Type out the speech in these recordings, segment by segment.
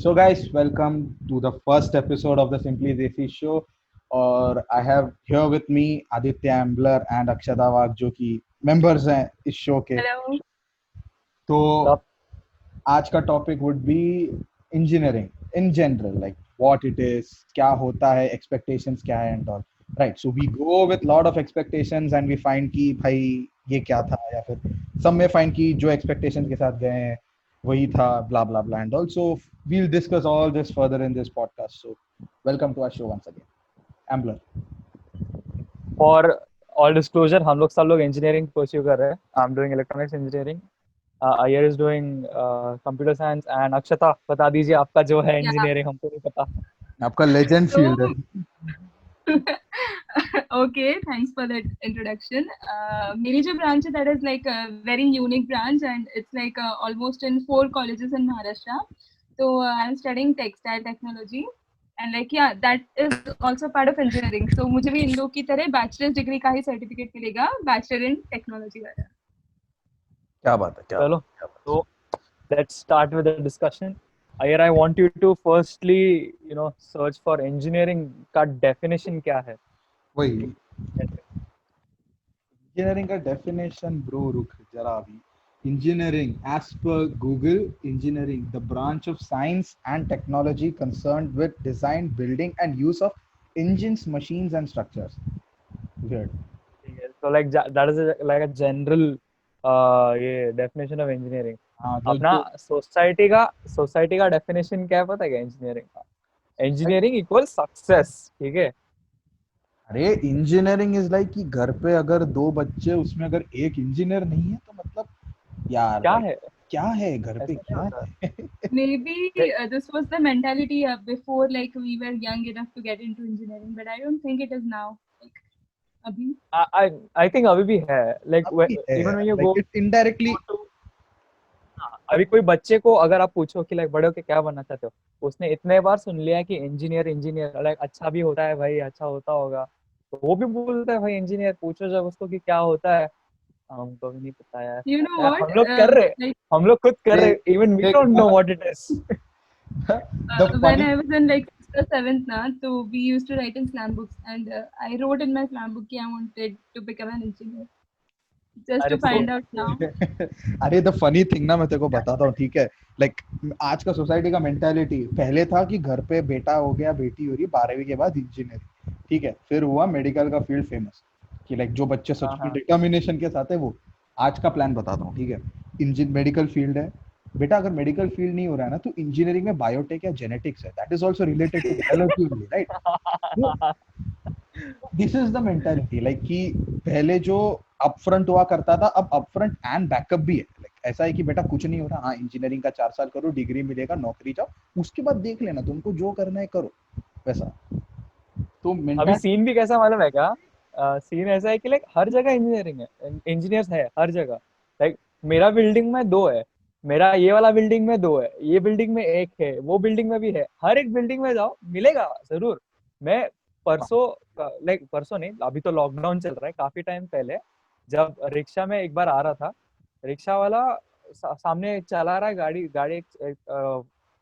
So, guys, welcome to the first episode of the Simply Desi show. और I have here with me Aditya Ambler and Akshata Wagh जो कि members हैं इस show के. Hello. तो Yup. आज का topic would be engineering in general, like what it is, क्या होता है, expectations क्या है and all. Right. So we go with lot of expectations and we find कि भाई ये क्या था, या फिर some may find कि जो expectations के साथ गए हैं वही था, blah blah blah, and also we'll discuss all this further in this podcast. So welcome to our show once again. Ambler. For all disclosure, हम लोग सब लोग engineering pursue कर रहे हैं. I'm doing electronics engineering. Ayer is doing computer science and Akshata, बता दीजिए आपका जो है Yeah. engineering, हमको नहीं पता. आपका legend So- field है. Okay, thanks for that introduction. मेरी जो branch है, that is like a very unique branch and it's like almost in 4 colleges in Maharashtra. So I'm studying textile technology and like yeah, that is also part of engineering. So मुझे भी इन लोग की तरह bachelor's degree का ही certificate मिलेगा, bachelor in technology वाला. क्या बात है, क्या चलो, बात है. तो let's start with the discussion. Ayer, I want you to firstly, search for engineering का definition क्या है. वही इंजीनियरिंग का डेफिनेशन ब्रो, रुक जरा अभी. Engineering, as per Google, engineering, the branch of science and technology concerned with design, building, and use of engines, machines, and structures. Weird. So like that is like a general ये definition of engineering. हाँ, अपना society का definition क्या है पता है क्या engineering का? Engineering equal success. ठीक है. अरे इंजीनियरिंग इज लाइक कि घर पे अगर 2 बच्चे उसमें अगर एक इंजीनियर नहीं है तो मतलब यार क्या like, है क्या है घर पे, ऐसा क्या नहीं होता. है. Maybe this was the mentality before, like we were young enough to get into engineering, but I don't think it is now. Like, abhi. I think अभी भी है like अभी है, even when you like go it indirectly. to अभी कोई बच्चे को अगर आप पूछो कि लाइक बड़े होके क्या बनना चाहते हो, उसने इतने बार सुन लिया कि इंजीनियर लाइक अच्छा भी होता है भाई, अच्छा होता होगा, तो वो भी बोलता है भाई इंजीनियर. पूछो जब उसको कि क्या होता है, हमको भी नहीं पता यार. You know यार what? हम लोग कर रहे, Like हम लोग खुद कर रहे, देख- इवन वी देख, don't know what it is. the when funny I was in like 6th or 7th na, so we used to write in slam books, and I wrote in my slam book that I wanted to become an engineer. Just अरे to find out now. अरे the funny thing ना, मैं तेरे को बताता हूँ, ठीक है. लाइक आज का सोसाइटी का मेंटालिटी पहले था कि घर पे बेटा हो गया, बेटी हो रही, 12वीं के बाद इंजीनियरिंग, ठीक है. फिर हुआ मेडिकल का फील्ड फेमस, कि लाइक जो बच्चे सच में हाँ. डिटर्मिनेशन के साथ है वो. आज का प्लान बताता हूँ, ठीक है. मेडिकल फील्ड है बेटा, अगर मेडिकल फील्ड नहीं हो रहा है ना तो इंजीनियरिंग में बायोटेक या जेनेटिक्स है, that is also related to biology only, right. This is the mentality, like कि पहले जो अपफ्रंट हुआ करता था, अब अपफ्रंट एंड बैकअप भी है. लाइक ऐसा है कि बेटा कुछ नहीं हो रहा, हाँ इंजीनियरिंग का 4 साल करो, डिग्री मिलेगा, नौकरी जाओ, उसके बाद देख लेना तुमको जो करना है करो, वैसा. तो अभी मेंटालिटी सीन भी कैसा मालूम है क्या? सीन ऐसा है कि लाइक हर जगह इंजीनियरिंग है, इंजीनियर्स है हर जगह. लाइक मेरा बिल्डिंग में 2 है, मेरा ये वाला बिल्डिंग में 2 है, ये बिल्डिंग में 1 है, वो बिल्डिंग में भी है. हर एक बिल्डिंग में जाओ मिलेगा जरूर. मैं परसों नहीं, अभी तो लॉकडाउन चल रहा है, काफी टाइम पहले जब रिक्शा में एक बार आ रहा था, रिक्शा वाला सामने चला रहा है गाड़ी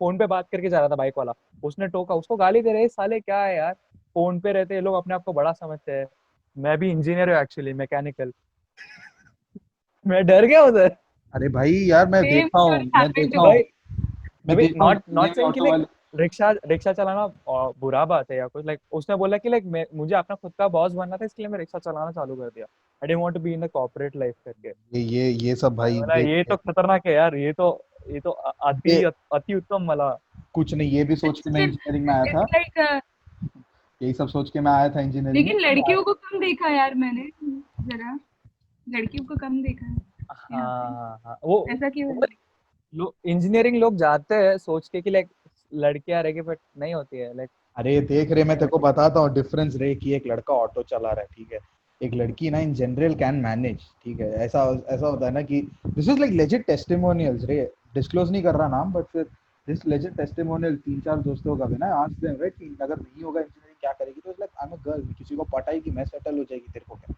फोन पे बात करके जा रहा था, बाइक वाला. उसने टोका, उसको गाली दे रहे, साले क्या है यार, फोन पे रहते हैं लोग, अपने आप को बड़ा समझते हैं. मैं भी इंजीनियर हूँ एक्चुअली, मैकेनिकल. मैं डर गया उधर. अरे भाई यार, मैं Same देखा हूँ, what मैं happened देखा to हूँ, भाई मैं देखा हूँ नॉट सेइंग कि ऑटो वाले. लाइक रिक्शा चलाना बुरा बात है या कुछ. लाइक उसने बोला कि लाइक मुझे अपना खुद का बॉस बनना था, इसलिए मैं रिक्शा चलाना चालू कर दिया. I didn't want to be in the corporate life करके. ये सब भाई बोला देख ये तो खतरनाक है यार, ये तो ये अति उत्तम वाला. कुछ नहीं, ये भी सोच के मैं Still, इंजीनियरिंग में आया था, it's like यही सब सोच के मैं आया था इंजीनियरिंग में. लेकिन लड़कियों को कम देखा यार मैंने, जरा लड़कियों को कम देखा है यहाँ पे. हाँ वो ऐसा क्यों है? लोग इंजीनियरिंग लोग जाते हैं सोच के कि लाइक लड़कियां रहेगी, बट नहीं होती है. लाइक अरे देख रहे, मैं तेरे को बताता हूँ डिफरेंस रे, कि एक लड़का ऑटो चला रहा है, ठीक है, एक लड़की ना इन जनरल कैन मैनेज, ठीक है. ऐसा ऐसा होता है ना कि this is like legit testimonials रे, डिस्क्लोज नहीं कर रहा नाम, बट फिर दिस लेजिट टेस्टिमोनियल 3-4 दोस्तों का भी ना आज से, राइट, कि अगर नहीं होगा इंजीनियरिंग क्या करेगी, तो like I am a girl, किसी को पटाई कि मैं सेटल हो जाएगी, तेरे को क्या.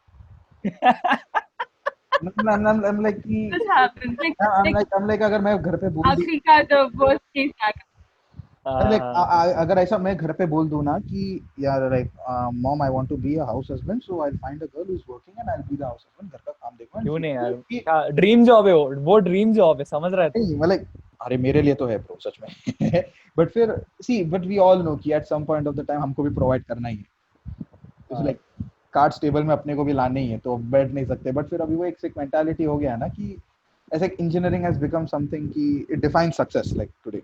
I'm like कि This happens like I'm like अगर मैं घर पे बोल दी, आखिरी का the worst case happens. Like हाँ अगर ऐसा मैं घर पे बोल दूं ना कि यार like mom I want to be a house husband so I find a girl who is working and I will be the house husband, घर का काम देखूंगा एंड क्यों शी नहीं यार, कि क्या ड्रीम जॉब है वो ड्रीम जॉब है, समझ रहा है तू? नहीं मतलब अरे मेरे लिए तो है ब्रो सच में बट फिर see but we all know कि at some point of the time हमको भी प्रोवाइड करना ही है, इट्स हाँ लाइक कार्ड्स टेबल में अपने को भी लाने ही है तो बैठ नहीं सकते, बट फिर अभी वो एक मेंटालिटी हो गया है ना कि ऐसे इंजीनियरिंग हैज बिकम समथिंग कि it defines success like today,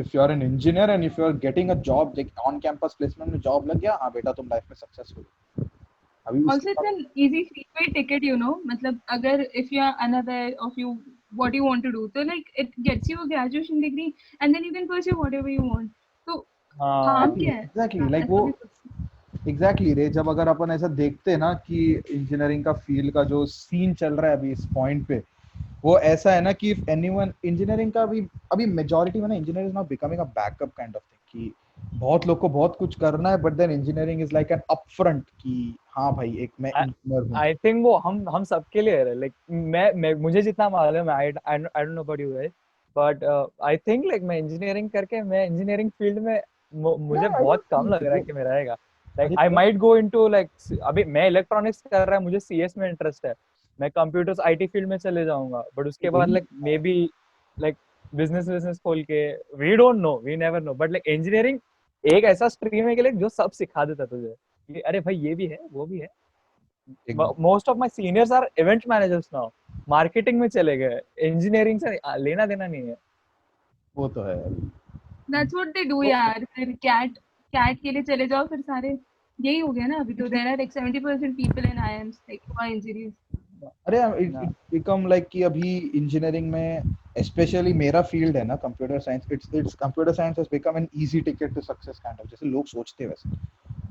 if you are an engineer and if you are getting a job like on campus placement में job लग गया, हाँ बेटा तुम लाइफ में सक्सेसफुल हो। अभी उसके Also, it's बाद an easy freeway ticket, you know. मतलब अगर if you are unaware of you what you want to do, so like it gets you a graduation degree and then you can pursue whatever you want. तो harm हाँ क्या है? Exactly like ऐसा वो भी कुछ एग्जैक्टली रे, जब अगर अपन ऐसा देखते हैं ना कि इंजीनियरिंग का फील्ड का जो सीन चल रहा है अभी इस पॉइंट पे, वो ऐसा है ना कि इफ एनीवन इंजीनियरिंग का अभी अभी मेजोरिटी में ना engineer is not becoming a backup kind of thing कि बहुत लोग को बहुत कुछ करना है but then engineering is like an upfront कि हाँ भाई एक मैं इंजीनियर हूँ। आई थिंक वो हम सबके लिए है, लाइक मैं मुझे जितना मालूम है, आई don't know about you guys, but I think like मैं इंजीनियरिंग करके मैं इंजीनियरिंग फील्ड में मुझे आई बहुत डोंट कम थिंक लग रहा है कि मेरा रहेगा। लाइक अरे I might go into like, अभी मैं इलेक्ट्रॉनिक्स कर रहा है, मुझे सीएस में इंटरेस्ट है, मैं कंप्यूटर्स आईटी फील्ड में चले जाऊंगा, बट उसके बाद वही like maybe like business खोल के, we don't know, we never know, but like engineering एक ऐसा स्ट्रीम है कि लाइक जो सब सिखा देता है तुझे कि अरे भाई ये भी है वो भी है। Most of my seniors are event managers now, marketing में चले गए, इंजीनियरिंग से लेना देना नहीं है। वो तो है अभी। that's what they do तो यार। फिर कैट के लिए चले जाओ फिर सारे, यही हो गया ना अभी तो। there are like 70% people in IIMs like who are engineers. अरे ना इट बिकम लाइक कि अभी इंजीनियरिंग में स्पेशली मेरा फील्ड है ना computer science, it's computer science has become an easy ticket to success kind of, जैसे लोग सोचते हैं वैसे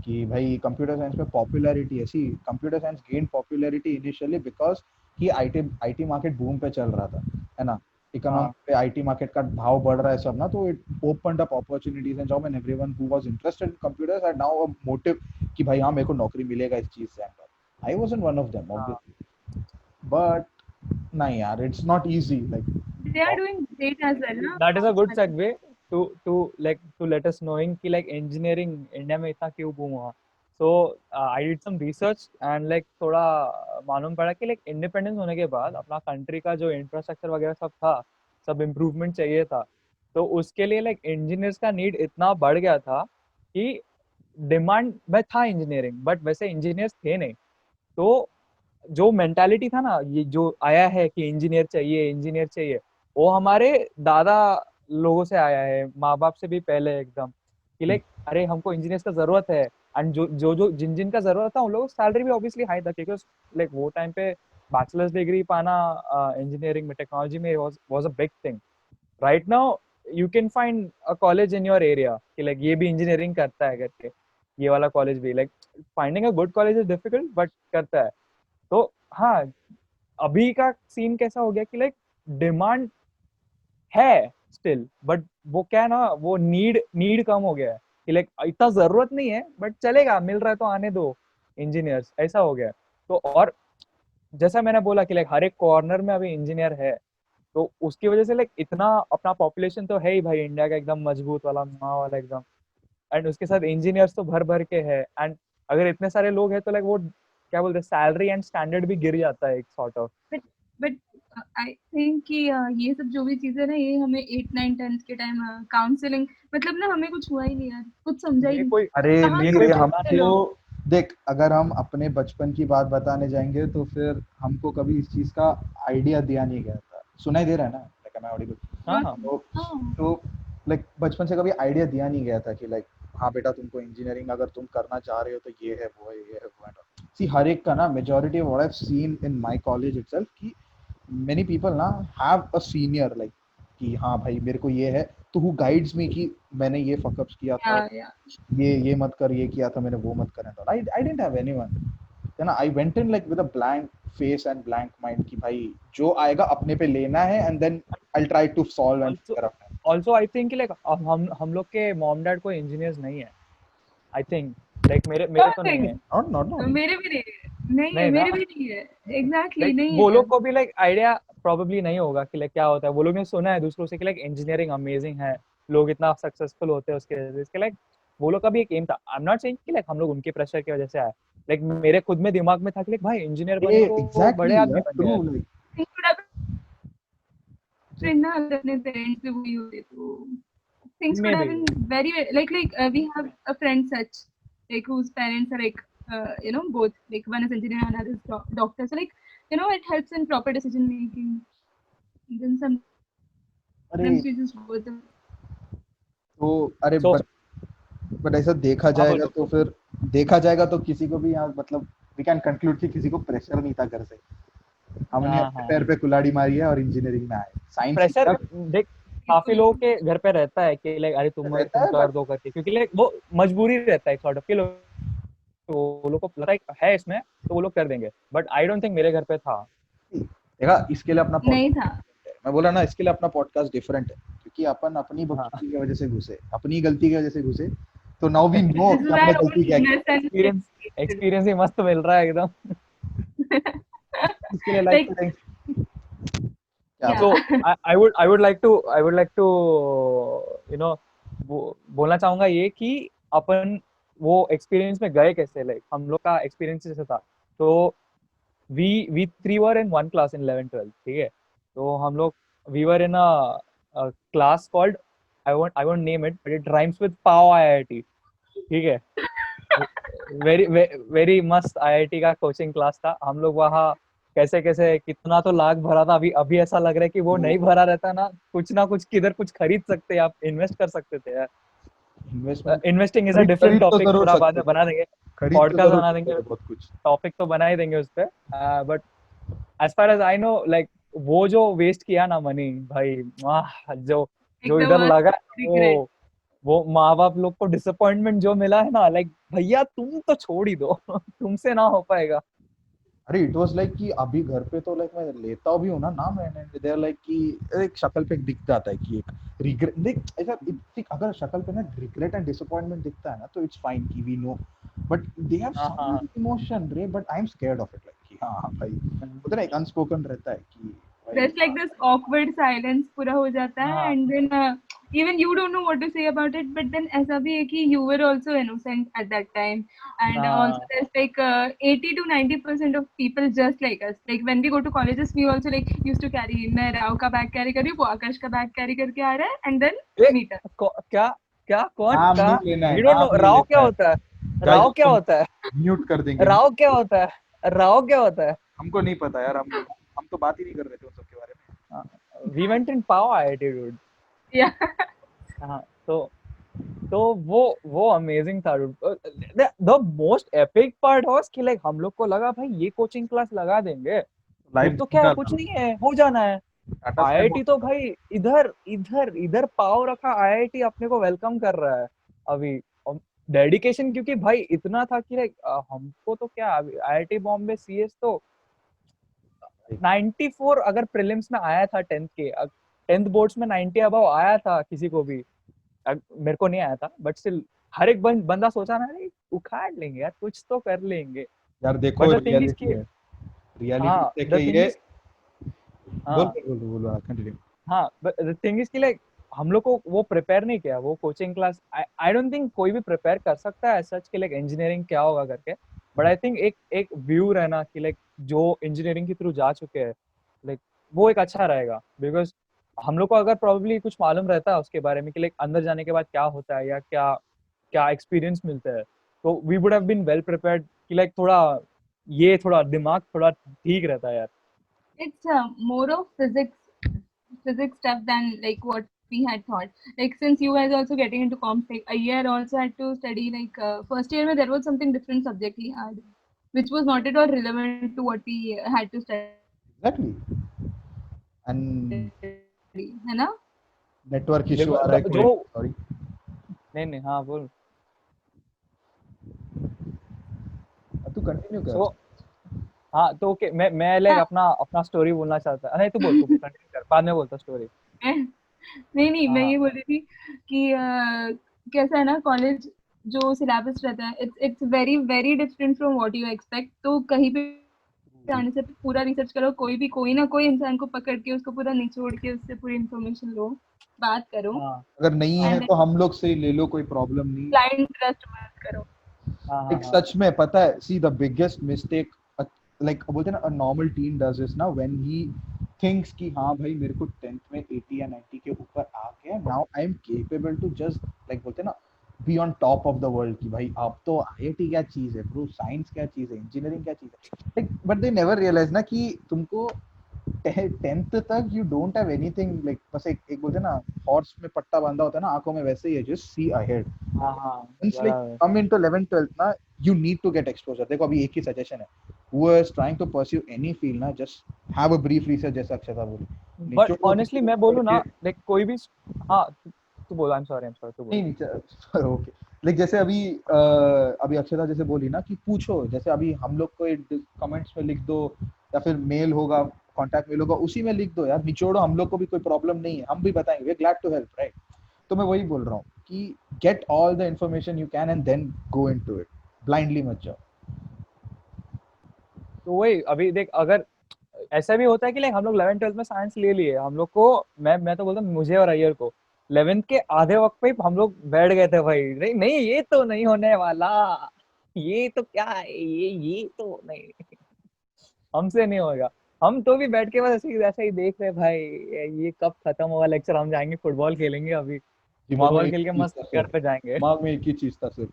कि भाई कंप्यूटर साइंस में पॉपुलैरिटी ऐसी, computer science gain popularity initially because कि आईटी मार्केट बूम पे चल रहा था, है ना, इकोनॉमी हाँ पे आईटी मार्केट का भाव बढ़ रहा है सब ना, तो it opened up opportunities and job and everyone who was interested in computers had now a motive कि भाई हाँ मेरे को नौकरी मिलेगा इस चीज से। I wasn't one of them हाँ ऑब्वियसली, बट नहीं यार it's not easy like They are doing great as well ना दैट इज अ गुड आजकल। Segue to like to let us knowing कि लाइक इंजीनियरिंग इंडिया में इतना क्यों boom हुआ। So I did some research and like थोड़ा मालूम पड़ा कि लाइक इंडिपेंडेंस होने के बाद अपना कंट्री का जो इंफ्रास्ट्रक्चर वगैरह सब था, सब इम्प्रूवमेंट चाहिए था, तो उसके लिए लाइक इंजीनियर्स का नीड इतना बढ़ गया था कि डिमांड में था इंजीनियरिंग, बट वैसे इंजीनियर्स थे नहीं। तो जो मेंटालिटी था ना, ये जो आया है कि इंजीनियर चाहिए इंजीनियर चाहिए, वो हमारे दादा लोगों से आया है, माँ बाप से भी पहले एकदम, कि लाइक अरे हमको इंजीनियर्स का जरूरत है। एंड जो जिन जिन का जरूरत था उन लोगों की सैलरी भी ऑब्वियसली हाई था, क्योंकि लाइक वो टाइम पे बैचलर्स डिग्री पाना इंजीनियरिंग में टेक्नोलॉजी में was a big thing. Right now you can find a college in your area कि लाइक ये भी इंजीनियरिंग करता है करके, ये वाला कॉलेज भी like finding a good college is difficult but करता है। तो हाँ, अभी का सीन कैसा हो गया कि लाइक डिमांड है स्टिल, बट वो क्या है ना, वो नीड कम हो गया है कि लाइक इतना जरूरत नहीं है, बट चलेगा, मिल रहा है तो आने दो इंजीनियर्स, ऐसा हो गया है। तो और जैसा मैंने बोला कि लाइक हर एक कॉर्नर में अभी इंजीनियर है, तो उसकी वजह से लाइक इतना अपना पॉपुलेशन तो है ही भाई इंडिया का एकदम मजबूत वाला माँ वाला एकदम, एंड उसके साथ इंजीनियर्स तो भर भर के है, एंड अगर इतने सारे लोग हैं तो लाइक वो क्या बोलते हैं, सैलरी एंड स्टैंडर्ड भी गिर जाता है एक sort of. But I think कि ये सब जो भी चीजें ना ये हमें 8 9 10 के टाइम काउंसलिंग, मतलब ना हमें कुछ हुआ ही नहीं यार, कुछ समझा ही ये नहीं। कोई अरे कहाँ ये नहीं से कोई रे बता समझते नहीं हमको रहा। लोग। देख, अगर हम अपने बचपन की बात बताने जाएंगे तो फिर हमको कभी इस चीज का आइडिया दिया नहीं गया था, सुनाई दे रहा है ना, लाइक एम आई ऑडिबल? हाँ हाँ तो हाँ तो लाइक बचपन से कभी आइडिया दिया नहीं गया था कि लाइक हाँ बेटा तुमको इंजीनियरिंग अगर तुम करना चाह रहे हो तो ये है वो है ये है वो है। सी हर एक का ना majority what I have seen in my college itself कि मेनी पीपल ना हैव अ सीनियर लाइक कि हाँ भाई मेरे को ये है, तो हु गाइड्स मी कि मैंने ये फकअप्स किया था, या ये मत कर, ये किया था मैंने वो मत कर, आई डिडंट हैव एनीवन, है ना। I went in like with a blank face and blank mind कि भाई जो आएगा अपने पे लेना है and then I will try to solve and also figure out. Also I think like हम लोग के मॉम डैड कोई इंजीनियर्स नहीं है, आई थिंक, लाइक मेरे मेरे तो नहीं है। नॉट मेरे भी नहीं है, नहीं है, नहीं ना, मेरे भी नहीं है। एग्जैक्टली लाइक नहीं वो है। लोग को भी लाइक आइडिया प्रोबेबली नहीं होगा कि लाइक क्या होता है, वो लोग ने सुना है दूसरों से कि लाइक इंजीनियरिंग अमेजिंग है, लोग इतना सक्सेसफुल होते हैं उसके वजह से, इसके लाइक वो लोग का भी एक एम था। आई एम नॉट सेइंग कि लाइक हम लोग उनके प्रेशर की वजह से आए, लाइक मेरे खुद में दिमाग में था कि लाइक भाई इंजीनियर बने तो बड़े एग्जैक्टली आदमी यार, बन ट्रू, जाए। Like Things would have been ना अगर अपने पेरेंट्स भी वही होते तो things may would have be been very we have a friend such like whose parents are like both like one is engineer and another is doctor, so like it helps in proper decision making. Then अरे sometimes we just go with the तो अरे so but ऐसा देखा हाँ जाएगा बोलो। तो फिर देखा जाएगा तो किसी को भी यहाँ मतलब वी कैन कंक्लूड कि किसी को प्रेशर नहीं था घर से, हमने हाँ अपने हाँ पैर पे कुल्हाड़ी मारी है और इंजीनियरिंग में आए, साइंस प्रेशर लिया देख काफी लोगों के घर पे रहता है कि लाइक अरे रहता तुम है कर बट दो करके, क्योंकि लाइक वो मजबूरी रहता है सॉर्ट ऑफ कि वो लोग को लगता है इसमें तो वो लोग कर देंगे, बट आई डोंट थिंक मेरे घर पे था। देखा इसके लिए अपना नहीं पॉडकास्ट था। डिफरेंट है, मैं बोला ना इसके लिए अपना पॉडकास्ट डिफरेंट है क्योंकि अपन अपनी हाँ बकचोदी की वजह से घुसे, अपनी गलती की वजह से घुसे, तो नाउ वी नो This कि is हमने our own गलती क्या की। weakness and एक्सपीरियंस एक्सपीरियंस ही मस्त मिल रहा है एकदम। इसके लिए लाइक like टू थैंक क्या yeah so I would like to you know बोलना चाहूंगा ये कि अपन वो एक्सपीरियंस में गए कैसे, लाइक हम लोग का एक्सपीरियंस जैसे था। तो we three were in one class इन 11th 12th, ठीक है। तो हम लोग we were in a class called I won't name it but it rhymes with pav IIT, ठीक है। वेरी वेरी मस्त आईआईटी का कोचिंग क्लास था। हम लोग वहाँ कैसे कैसे कितना तो लाख भरा था, अभी अभी ऐसा लग रहा है कि वो नहीं भरा रहता ना कुछ किधर कुछ खरीद सकते आप, इन्वेस्ट कर सकते थे यार। इन्वेस्टमेंट, इन्वेस्टिंग इज अ खरीद डिफरेंट खरीद तो टॉपिक, जरूर पूरा बाद सकते में थे, बना देंगे, खरीद तो पॉडकास्ट जरूर बना सकते देंगे, थे बहुत कुछ। टॉपिक तो बना ही देंगे उस पे। But as far as I know like वो जो वेस्ट किया ना मनी भाई, जो like जो the इधर worst लगा regret. वो माँ बाप लोग को डिसअपॉइंटमेंट जो मिला है ना, लाइक भैया तुम तो छोड़ ही दो तुमसे ना हो पाएगा। अरे इट वाज लाइक कि अभी घर पे तो लाइक मैं लेता भी हूँ ना मैंने, दे आर लाइक कि एक शक्ल पे दिख जाता है कि एक रिग्रेट देख ऐसा देख, अगर शक्ल पे ना रिग्रेट एंड डिसअपॉइंटमेंट दिखता है ना तो इट्स फाइन कि we know, but they have हाँ सम हाँ इमोशन रे, but I am scared of it, like कि हाँ भाई उतना एक अनस्पोकन रहता है कि भाई There's like this awkward silence पूरा हो जाता है, हाँ and then even you don't know what to say about it, but then ऐसा भी है कि you were also innocent at that time, and also हाँ there's like 80 to 90% of people just like us. Like when we go to colleges, we also like used to carry, मैं राव का bag carry कर रही हूँ, वो आकाश का bag carry करके आ रहा है, and then A, meet us. क्या क्या कौन नाम का नहीं लेना है, वी डोंट नो। नाम नहीं राव लेना क्या है होता है? गाइस, राव क्या हम होता है? म्यूट कर देंगे, राव क्या होता है? राव क्या होता है? हमको नहीं पता यार, हम तो बात ही नहीं कर रहे थे उन सब के बारे में। वी वेंट इन पाव आईआईटी डूड। Yeah. हाँ तो वो अमेजिंग था the most epic part was कि लाइक हम लोग को लगा भाई ये कोचिंग क्लास लगा देंगे फिर लाइव तो क्या है, था, कुछ नहीं है, हो जाना है। टाटा स्काई आईआईटी तो बहुत भाई इधर इधर इधर पाव रखा, आईआईटी अपने को वेलकम कर रहा है अभी। डेडिकेशन क्योंकि भाई इतना था कि लाइक हमको तो क्या आईआईटी बॉम्बे सीएस तो 94 अगर प्रीलिम्स में आया था 10th के, 10th बोर्ड्स में 90 अबव आया था किसी को भी, मेरे को नहीं आया था बट स्टिल हर एक बंदा सोचा ना अरे उखाड़ लेंगे यार, कुछ तो कर लेंगे। यार देखो but the thing is reality कि है, रियलिटी हाँ है द कि थिंग ये इज बोल हाँ बोल बोल बोल कंटिन्यू। हाँ बट द थिंग इज कि लाइक हम लोग को वो प्रिपेयर नहीं किया वो coaching class. I don't think कोई भी प्रिपेयर कर सकता है सच कि लाइक इंजीनियरिंग क्या होगा करके, बट आई थिंक एक एक व्यू रहना कि लाइक जो इंजीनियरिंग के थ्रू जा चुके हैं लाइक वो एक अच्छा रहेगा। बिकॉज हम लोग को अगर प्रॉब्ली कुछ मालूम रहता है उसके बारे में कि लाइक अंदर जाने के बाद क्या होता है या क्या क्या एक्सपीरियंस मिलता है, तो we would have been well prepared कि लाइक थोड़ा दिमाग थोड़ा ठीक रहता है यार। It's more of physics stuff than like what we had thought. Like since you guys also getting into comp tech, a year also had to study like first year where there was something different subject we had, which was not at all relevant to what we had to exactly and study, है ना? Network issue आ रहा है देखो कोई, जो sorry. नहीं हाँ बोल। तू कंटिन्यू कर। सो हाँ तो ओके मैं लाइक हाँ, अपना अपना स्टोरी बोलना चाहता, नहीं तू कंटिन्यू कर, बाद में बोलता स्टोरी। नहीं मैं हाँ ये बोल रही थी कि कैसा है ना कॉलेज जो सिलेबस रहता है, it's very very different from what you expect, तो कहीं पे जाने से पूरा रिसर्च करो, कोई ना कोई इंसान को पकड़ के उसको पूरा निचोड़ के उससे पूरी इन्फॉर्मेशन लो, बात करो, हाँ अगर नहीं है एंड तो हम लोग से ही ले लो, कोई प्रॉब्लम नहीं। ब्लाइंड ट्रस्ट मत करो। हाँ एक हाँ सच में पता है, see the biggest mistake like बोलते हैं ना, a normal tin does this ना व्हेन ही थिंक्स कि हाँ भाई मेरे को 10th में 80 या 90 के ऊपर आ गया, now I am capable to just like बोलते हैं ना be on top of the world, कि भाई अब तो आईआईटी क्या चीज है ब्रो, साइंस क्या चीज है, इंजीनियरिंग क्या चीज है, like but they never realise ना कि तुमको 10th तक you don't have anything, like बस एक बोलते हैं ना हॉर्स में पट्टा बांधा होता है ना आंखों में, वैसे ही है, जस्ट सी अहेड। हाँ हाँ Once like बराबर। come into 11th 12th ना, you need to get exposure। देखो अभी एक ही सजेशन है, who is trying to pursue any field ना, just have a brief research, जैसा अक्षता बोली, बट निचोड़ो ऑनेस्टली किसी को मैं पकड़ बोलूँ ना, के। लाइक कोई भी, हाँ तू बोल, आई एम सॉरी तू बोल। नहीं नहीं ओके, लाइक जैसे अभी अभी अक्षता जैसे बोली ना कि पूछो, जैसे अभी हम लोग को कमेंट्स में लिख दो, या फिर मेल होगा, कांटेक्ट मेल होगा, उसी में लिख दो यार, निचोड़ो, हम लोग को भी कोई प्रॉब्लम नहीं है, हम भी बताएंगे, we are glad to help, right. तो मैं वही बोल रहा हूँ कि get all the information you can and then go into it, blindly मत जाओ। तो वही अभी देख, अगर ऐसा भी होता है कि लाइक हम लोग 11th 12th में साइंस ले लिए, हम लोग को, मैं तो बोलता हूँ मुझे और अय्यर को 11th के आधे वक्त पे ही हम लोग बैठ गए थे भाई, नहीं नहीं ये तो नहीं होने वाला, ये तो क्या है, ये तो नहीं, हमसे नहीं होगा। हम तो भी बैठ के बस ऐसे ही देख रहे भाई, ये कब खत्म होगा लेक्चर, हम जाएंगे फुटबॉल खेलेंगे, अभी दिमाग में फुटबॉल एक खेल ही के चीज मस्त था घर सिर्फ, पे जाएंगे। दिमाग में एक ही चीज था सिर्फ,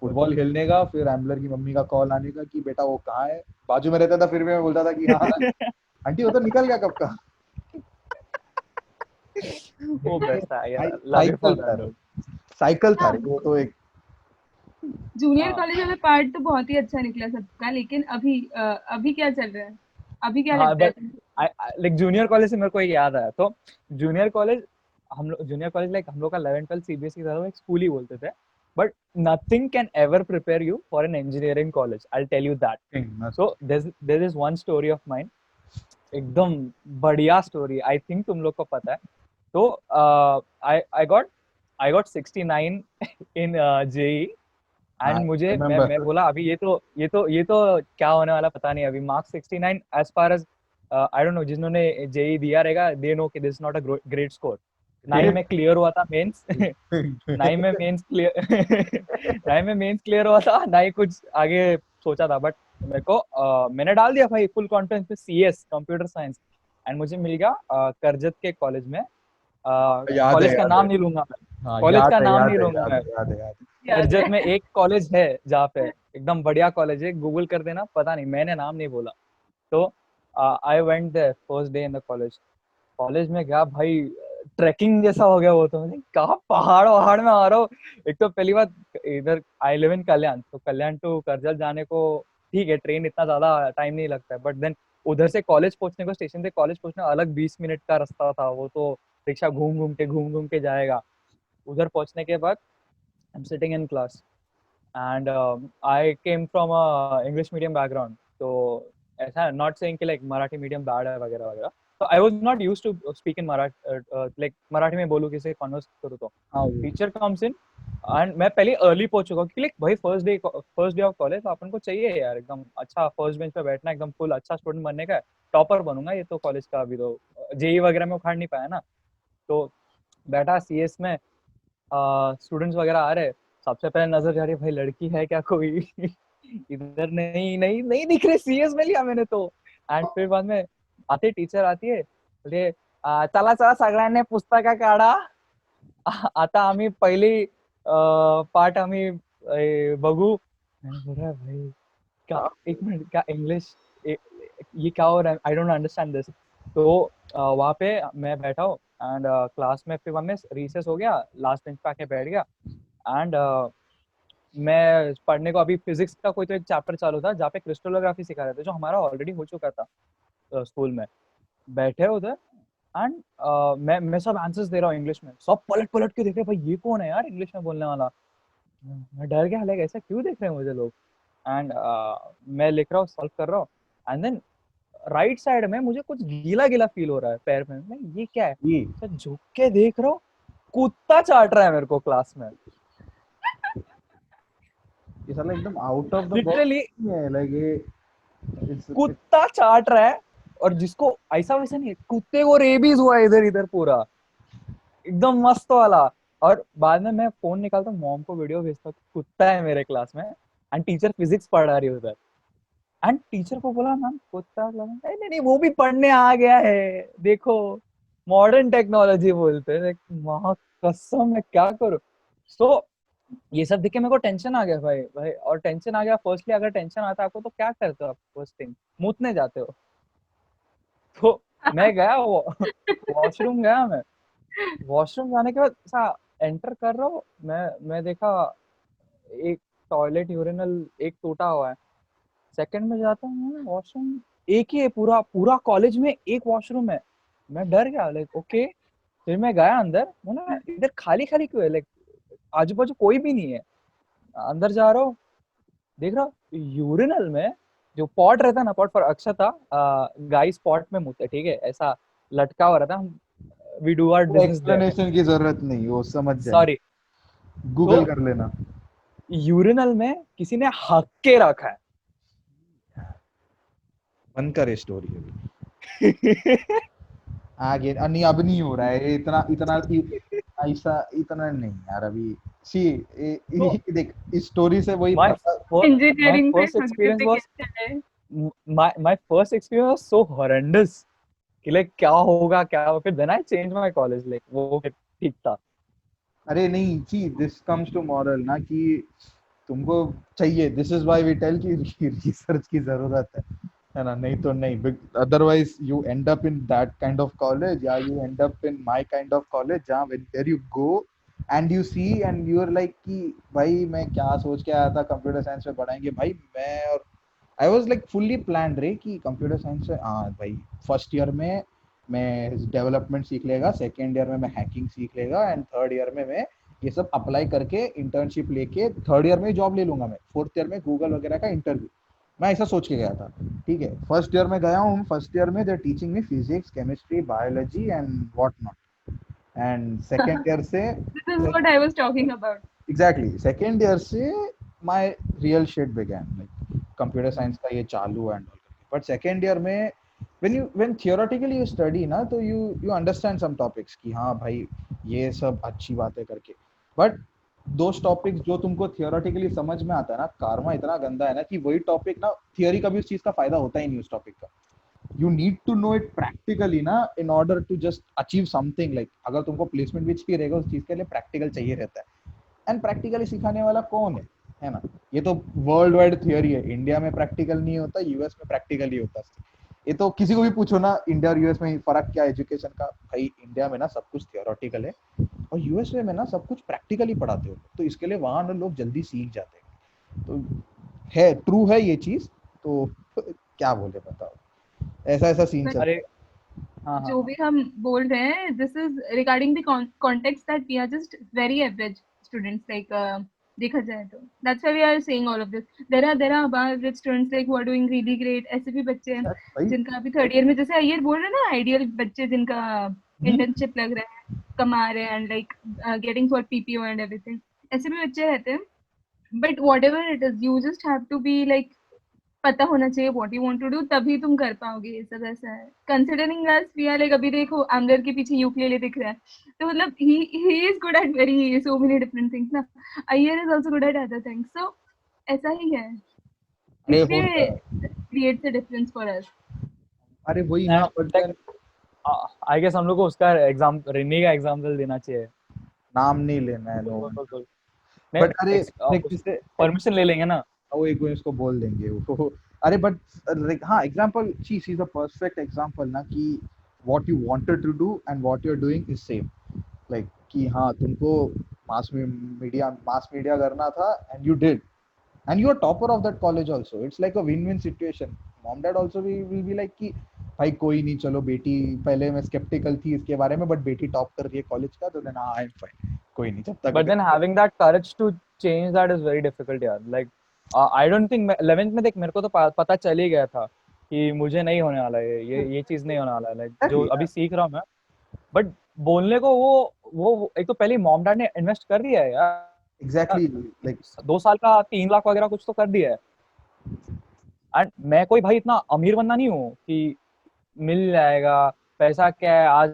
फुटबॉल खेलने का, फिर एम्बलर की मम्मी का कॉल आने का कि बेटा वो कहाँ है, बाजू में रहता था, फिर भी मैं बोलता था कि हाँ आंटी वो तो निकल गया कब का। वो बेस्ट था यार, लव यू साइकिल फॉर था दैट रे, डूड। साइकिल था रे वो तो एक। जूनियर हाँ कॉलेज वाला पार्ट तो बहुत ही अच्छा निकला सबका, लेकिन अभी क्या चल रहा है, अभी क्या हाँ लगता है बट तुमको? लाइक जूनियर कॉलेज से मेरे को एक याद आया, तो जूनियर कॉलेज, हम लोग जूनियर कॉलेज लाइक हम लोग का 11th 12th सीबीएसई था, तो एक स्कूल ही बोलते थे, but nothing can ever prepare you for an engineering college, I tell you that. So there is one story of mine, एकदम बढ़िया स्टोरी, आई थिंक तुम लोग को पता है। तो I got 69 in JEE, I and मुझे मैं रिमेम्बर। बोला अभी ये तो क्या होने वाला पता नहीं, अभी marks 69 as far as I don't know, जिन्होंने जेई दिया रहेगा दे नो कि this is not a great score. 9 में क्लियर हुआ था मेंस 9 में मेंस क्लियर 9 में मेंस क्लियर हुआ था, ना ही कुछ आगे सोचा था, बट मेरे को मैंने डाल दिया भाई फुल कॉन्फिडेंस में सीएस कंप्यूटर साइंस, एंड मुझे मिल गया करजत के कॉलेज में, याद है कॉलेज का याद है। नाम नहीं लूंगा मैं, हाँ कॉलेज याद का है नाम याद नहीं है लूंगा याद मैं। है याद है याद है। याद करजत है। में एक कॉलेज है जहाँ पे एकदम बढ़िया कॉलेज है, गूगल कर देना, पता नहीं, मैंने नाम नहीं बोला। तो I went there first day in the college, college में गया भाई, ट्रैकिंग जैसा हो गया वो, तो मैं कहा पहाड़ वहाड़ में आ रहा हूँ। एक तो पहली बात, इधर आई लिव इन कल्याण, तो कल्याण टू करजत जाने को ठीक है, ट्रेन इतना ज्यादा टाइम नहीं लगता है, बट देन उधर से कॉलेज पहुंचने को, स्टेशन से कॉलेज पहुंचना अलग 20 मिनट का रास्ता था, वो तो रिक्शा घूम घूम के जाएगा। उधर पहुंचने के बाद I am sitting in class, and I came from a English medium background, तो ऐसा not saying कि like मराठी medium bad है वगैरह वगैरह, so I was not used to speak in Marathi, like Marathi में बोलूँ किसी से converse करूँ तो हाँ teacher comes in, and मैं पहले early पहुंच चुका हूँ कि like भाई first day of college, तो अपन को चाहिए यार एकदम अच्छा फर्स्ट बेंच पे बैठना, एकदम फुल अच्छा स्टूडेंट बनने का, टॉपर बनूंगा ये तो कॉलेज का, अभी तो जेई वगैरह में उखाड़ नहीं पाया ना। तो बैठा सीएस में, स्टूडेंट्स वगैरह आ रहे, सबसे पहले नजर जा रही है भाई लड़की है क्या कोई इधर नहीं नहीं नहीं दिख रहे, सीएस में लिया मैंने तो। एंड फिर बाद में आते टीचर आती है, बोलते चला चला सगळ्यांनी पुस्तका काढा, आता आम्ही पहिली पार्ट आम्ही बघू। मैंने बोला भाई क्या, एक मिनट, क्या इंग्लिश, ये क्या हो रहा है, आई डोंट अंडरस्टैंड दिस। तो वहाँ पे मैं बैठा हूँ, एंड क्लास में फिर में रिसेस हो गया, लास्ट बेंच पे आके बैठ गया, एंड मैं पढ़ने को, अभी फिजिक्स का कोई तो एक चैप्टर चालू था जहाँ पे क्रिस्टलोग्राफी सिखा रहे थे, जो हमारा ऑलरेडी हो चुका था स्कूल में। बैठे उधर, एंड मैं सब आंसर्स दे रहा हूँ इंग्लिश में, सब पलट पलट के देख रहे भाई ये कौन है यार इंग्लिश में बोलने वाला। मैं डर गया, लाइक ऐसा क्यों देख रहे हैं मुझे लोग। एंड मैं लिख रहा हूँ, सॉल्व कर रहा हूँ, एंड देन राइट साइड में मुझे कुछ गीला गीला फील हो रहा है पैर में, मैं ये क्या है, ये तो झुक के देख रहा हूँ, कुत्ता चाट रहा है मेरे को क्लास में, साला एकदम out of the literally. Box है, लाइक ये कुत्ता चाट रहा है, और जिसको ऐसा वैसा नहीं है, कुत्ते को रेबीज हुआ है इधर इधर पूरा, एकदम मस्त वाला। और बाद में मैं फोन निकालता हूँ, मॉम को वीडियो भेजता हूँ, कुत्ता है मेरे क्लास में, एंड टीचर फिजिक्स पढ़ा रही है उधर, एंड टीचर को बोला मैम कुत्ता, नहीं नहीं नहीं, वो भी पढ़ने आ गया है, देखो मॉडर्न टेक्नोलॉजी बोलते हैं। वहां कसम मैं क्या करूं। तो ये सब देख के मेरे को टेंशन आ गया भाई भाई, और टेंशन आ गया। फर्स्टली अगर टेंशन आता है आपको तो क्या करते हो आप? फर्स्ट थिंग मूतने जाते हो। तो मैं गया वो वॉशरूम गया मैं, वॉशरूम जाने के बाद ऐसा एंटर कर रहा हूँ मैं देखा एक टॉयलेट यूरिनल एक टूटा हुआ है। सेकंड में जाता हूँ वॉशरूम, एक ही है, पूरा पूरा कॉलेज में एक वॉशरूम है। मैं डर गया, लाइक ओके। फिर मैं गया अंदर, बोला इधर खाली खाली क्यों है, लाइक आजू बाजू कोई भी नहीं है। अंदर जा रहा हूँ, देख रहा हूँ यूरिनल में जो पॉट रहता है ना, pot for Akshata, guys pot में मुते, ठीक है, ऐसा लटका हुआ रहता है, we do our business there. Explanation की जरूरत नहीं, वो समझ जाएंगे, सॉरी। गूगल तो कर लेना। यूरिनल में किसी ने हक के रखा है। बंद करे स्टोरी अभी। आगे नहीं, अब नहीं हो रहा है इतना इतना ऐसा इतना नहीं यार अभी। सी तो देख, इस स्टोरी से वही my पता। my इंजीनियरिंग में first हकते experience पे was कैसे है? my first experience was so horrendous कि लाइक क्या होगा क्या होगा। फिर then I changed my college, like वो फिर ठीक था। अरे नहीं, see this comes to moral ना कि तुमको चाहिए, this is why we tell कि रिसर्च की जरूरत है ना, नहीं तो नहीं, otherwise you end up in that kind of college, या you end up in my kind of college, जहाँ where you go and you see and you are like कि भाई मैं क्या सोच के आया था कंप्यूटर साइंस में पढ़ाएंगे भाई। मैं और I was like fully plan रे कि कंप्यूटर साइंस से हाँ भाई, फर्स्ट ईयर में मैं डेवलपमेंट सीख लेगा, सेकेंड ईयर में मैं हैकिंग सीख लेगा, एंड थर्ड ईयर में मैं ये सब अप्लाई करके इंटर्नशिप लेके थर्ड ईयर में जॉब ले लूंगा। मैं फोर्थ ईयर में गूगल वगैरह का इंटरव्यू, मैं ऐसा सोच के गया था। ठीक है, फर्स्ट ईयर में गया हूँ, फर्स्ट ईयर में they teaching me physics chemistry biology and what not, and second year से This is what I was talking about. Exactly second year से my real shit began, like computer science का ये चालू and all. But second year में when theoretically you study ना, तो you understand some topics कि हाँ भाई ये सब अच्छी बात है करके। बट दो टॉपिक्स जो तुमको थियोरेटिकली समझ में आता है ना, कार्मा इतना गंदा है ना कि वही टॉपिक ना, थियोरी का भी उस चीज का फायदा होता ही नहीं उस टॉपिक का। You need to know it practically ना, in order to just achieve something. Like अगर तुमको प्लेसमेंट भी चाहिए रहेगा, उस चीज के लिए प्रैक्टिकल चाहिए रहता है। एंड प्रैक्टिकली सिखाने वाला कौन है ना। ये तो वर्ल्ड वाइड थियोरी है, इंडिया में प्रैक्टिकल नहीं होता, यूएस में प्रैक्टिकल ही होता है। ये तो किसी को भी पूछो ना, इंडिया और यूएस में फर्क क्या है एजुकेशन का, भाई इंडिया में ना सब कुछ थियोरेटिकल है, और यूएसए में ना सब कुछ प्रैक्टिकली पढ़ाते हो, तो इसके लिए वहां ना लोग जल्दी सीख जाते हैं। तो है, ट्रू है ये चीज। तो क्या बोले बताओ, ऐसा ऐसा सीन But चलता अरे है। हाँ हाँ जो हाँ। भी हम बोल रहे हैं, this is regarding the context that we are just very average students, like देखा जाए तो that's why we are saying all of this. There are above average students like who are doing really great. ऐसे भी बच्चे हैं भाई जिनका अभी थर्ड ईयर में, जैसे अय्यर बोल रहे हैं ना, आइडियल बच्चे जिनका इंटर्नशिप लग रहा है, कमा रहे हैं, and like getting for PPO and everything, ऐसे भी बच्चे रहते हैं। But whatever it is, you just have to be like, पता होना चाहिए what you want to do, तभी तुम कर पाओगे। ये सब ऐसा है, considering us we are like, अभी देखो आमदर के पीछे यूकेलेले दिख रहा है, तो मतलब he is good at very so many different things ना, Iyer is also good at other things, so ऐसा ही है, अरे होता इसलिए है। Creates a difference for us. अरे वही ना, and but like I guess हम लोग को उसका एग्जाम रिनी का एग्जाम्पल देना चाहिए। नाम नहीं लेना है, बोल नो बोल वन। बोल बोल। नहीं बट अरे देख, जैसे परमिशन ले लेंगे ना। वो एक दिन इसको बोल देंगे वो। अरे बट हाँ, example she is a perfect example ना कि what you wanted to do and what you are doing is same. Like कि हाँ तुमको मास मीडिया करना था and you did, and you are topper of that college also. It's like a win win situation. Mom dad also will be like कि भाई कोई नहीं, चलो बेटी, पहले मैं स्केप्टिकल थी इसके बारे में, बट बेटी टॉप कर रही है कॉलेज का, तो देन आई एम फाइन, कोई नहीं, जब बट तक। Then having that courage to change that is very difficult यार। Like I don't think 11th में देख मेरे को तो पता चल ही गया था कि मुझे नहीं होने वाला है, ये चीज नहीं होने वाला है, लाइक जो एग्जैक्टली अभी सीख रहा हूँ मैं। बट बोलने को वो एक तो पहले मॉम डैड ने इन्वेस्ट कर दिया है यार। एग्जैक्टली, लाइक 2 साल का 3 लाख वगैरह कुछ तो कर दिया है। एंड मैं कोई भाई इतना अमीर बंदा नहीं हूँ कि मिल जाएगा, पैसा क्या है आज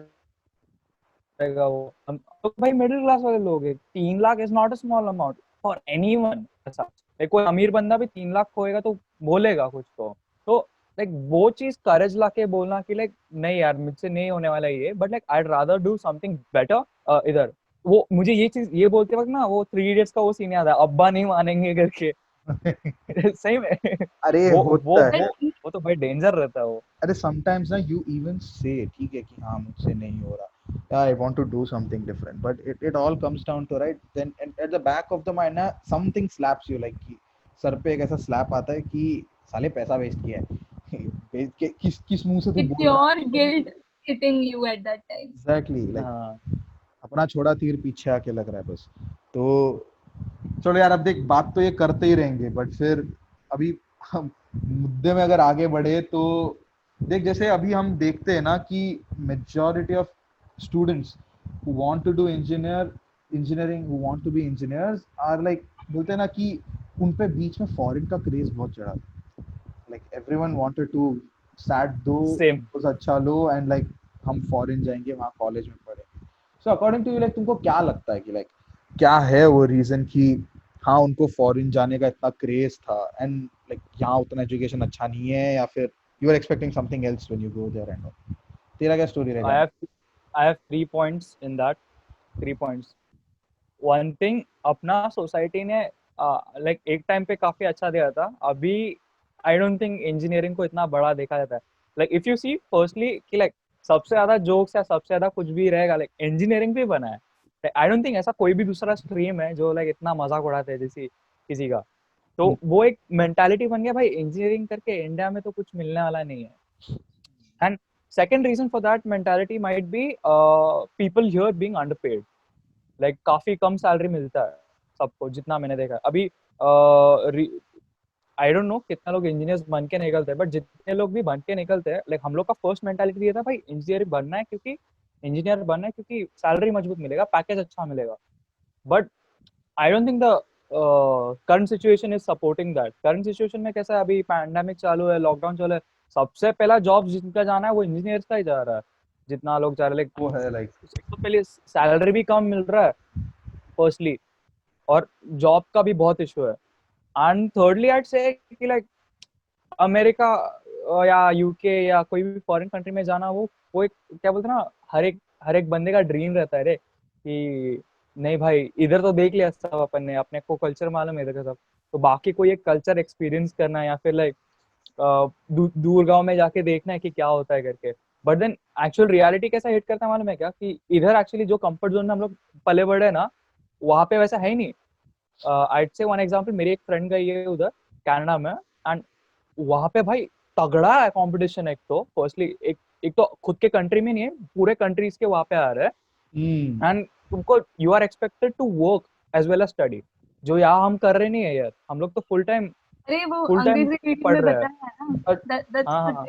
जाएगा वो। हम तो भाई मिडिल क्लास वाले लोग हैं, 3 lakh is not a small amount for anyone. ऐसा कोई अमीर बंदा भी 3 लाख खोएगा तो बोलेगा कुछ तो लाइक वो चीज करेज लाके बोलना कि लाइक नहीं यार मुझसे नहीं होने वाला ये, but like I rather do something better इधर। वो मुझे ये चीज ये बोलते वक्त ना वो 3 इडियट्स का वो सीन याद है, अब्बा नहीं मानेंगे करके। सही में अरे वो वो होता है। वो वो तो भाई डेंजर रहता है वो। अरे समटाइम्स ना यू इवन से ठीक है कि हाँ मुझसे नहीं हो रहा, I want to do something different, but it all comes down to right then at the back of the mind ना समथिंग स्लैप्स यू, लाइक कि सर पे एक ऐसा स्लैप आता है कि साले पैसा वेस्ट किया है वेस्ट के किस किस मुंह से तू It's बोल रहा your है। guilt hitting you at that time. Exactly like हाँ अपना छोड़ा तीर पीछे आके लग रहा है बस। तो चलो यार अब देख बात तो ये करते ही रहेंगे, बट फिर अभी हम मुद्दे में अगर आगे बढ़े तो देख जैसे अभी हम देखते हैं ना कि majority of students who want to do engineering who want to be engineers are like बोलते हैं ना कि उन पे बीच में फॉरेन का क्रेज बहुत चढ़ा था, like everyone wanted to sat दो सेम। अच्छा लो एंड लाइक हम फॉरेन जाएंगे वहाँ कॉलेज में पढ़ेंगे। So according to you like तुमको क्या लगता है कि लाइक क्या है वो रीजन कि हाँ उनको फॉरेन जाने का इतना क्रेज था एंड लाइक यहाँ उतना एजुकेशन अच्छा नहीं है, या फिर you are expecting something else when you go there and all? तेरा क्या स्टोरी I रहेगा? have I have 3 points in that. 3 points. One thing, अपना सोसाइटी ने लाइक एक टाइम पे काफी अच्छा दिया था। अभी आई डोंट थिंक इंजीनियरिंग को इतना बड़ा देखा जाता है। Like if you see firstly कि लाइक सबसे ज्यादा जोक्स या सबसे ज्यादा कुछ भी रहेगा लाइक इंजीनियरिंग भी बना है। आई डोंट थिंक ऐसा कोई भी दूसरा स्ट्रीम है जो लाइक इतना मजाक उड़ाते हैं जैसे किसी का। तो वो एक मेंटालिटी बन गया भाई इंजीनियरिंग करके इंडिया में तो कुछ मिलने वाला नहीं है। And second reason for that mentality might be people here being underpaid. Like काफी कम सैलरी मिलता है सबको, जितना मैंने देखा है। अभी आई डोंट नो कितना लोग इंजीनियर्स बन के निकलते हैं, बट जितने लोग भी बन के निकलते हैं लाइक हम लोग का फर्स्ट मेंटालिटी ये था भाई इंजीनियर बनना है क्योंकि इंजीनियर बनना है क्योंकि सैलरी मजबूत मिलेगा, पैकेज अच्छा मिलेगा। But I don't think the current situation is supporting that. Current situation में कैसा है, अभी पैंडेमिक चालू है, लॉकडाउन चालू है, सबसे पहला जॉब जिनका जाना है वो इंजीनियर्स का ही जा रहा है। जितना लोग जा रहे हैं वो है लाइक एक तो पहले सैलरी भी कम मिल रहा है फर्स्टली, और जॉब का भी बहुत इशू है। एंड थर्डली आई से कि लाइक अमेरिका या यूके या कोई भी फॉरेन कंट्री में जाना, वो एक क्या बोलते हैं ना, हर एक बंदे का ड्रीम रहता है रे कि नहीं भाई इधर तो देख लिया सब अपन ने, अपने को कल्चर मालूम है इधर का सब, तो बाकी कोई एक कल्चर एक्सपीरियंस करना है या फिर लाइक दूर गांव में जाके देखना है कि क्या होता है करके। बट देन एक्चुअल रियलिटी कैसा हिट करता है मालूम है क्या, कि इधर एक्चुअली जो कंफर्ट जोन में हम लोग पले बड़े ना, वहाँ पे वैसा है ही नहीं। आई से वन एग्जांपल, मेरी एक फ्रेंड गई है उधर कनाडा में, एंड वहाँ पे भाई तगड़ा है कंपटीशन। एक तो फर्स्टली एक तो खुद के कंट्री में नहीं है, पूरे कंट्रीज के वहाँ पे आ रहे हैं, एंड तुमको you are expected to work as well as study, जो यहाँ हम कर रहे नहीं है यार। हम लोग तो फुल टाइम अरे वो फुल टाइम अंग्रेजी मीडियम पढ़ में रहे हैं। बताया है ना, बट that's हाँ the हाँ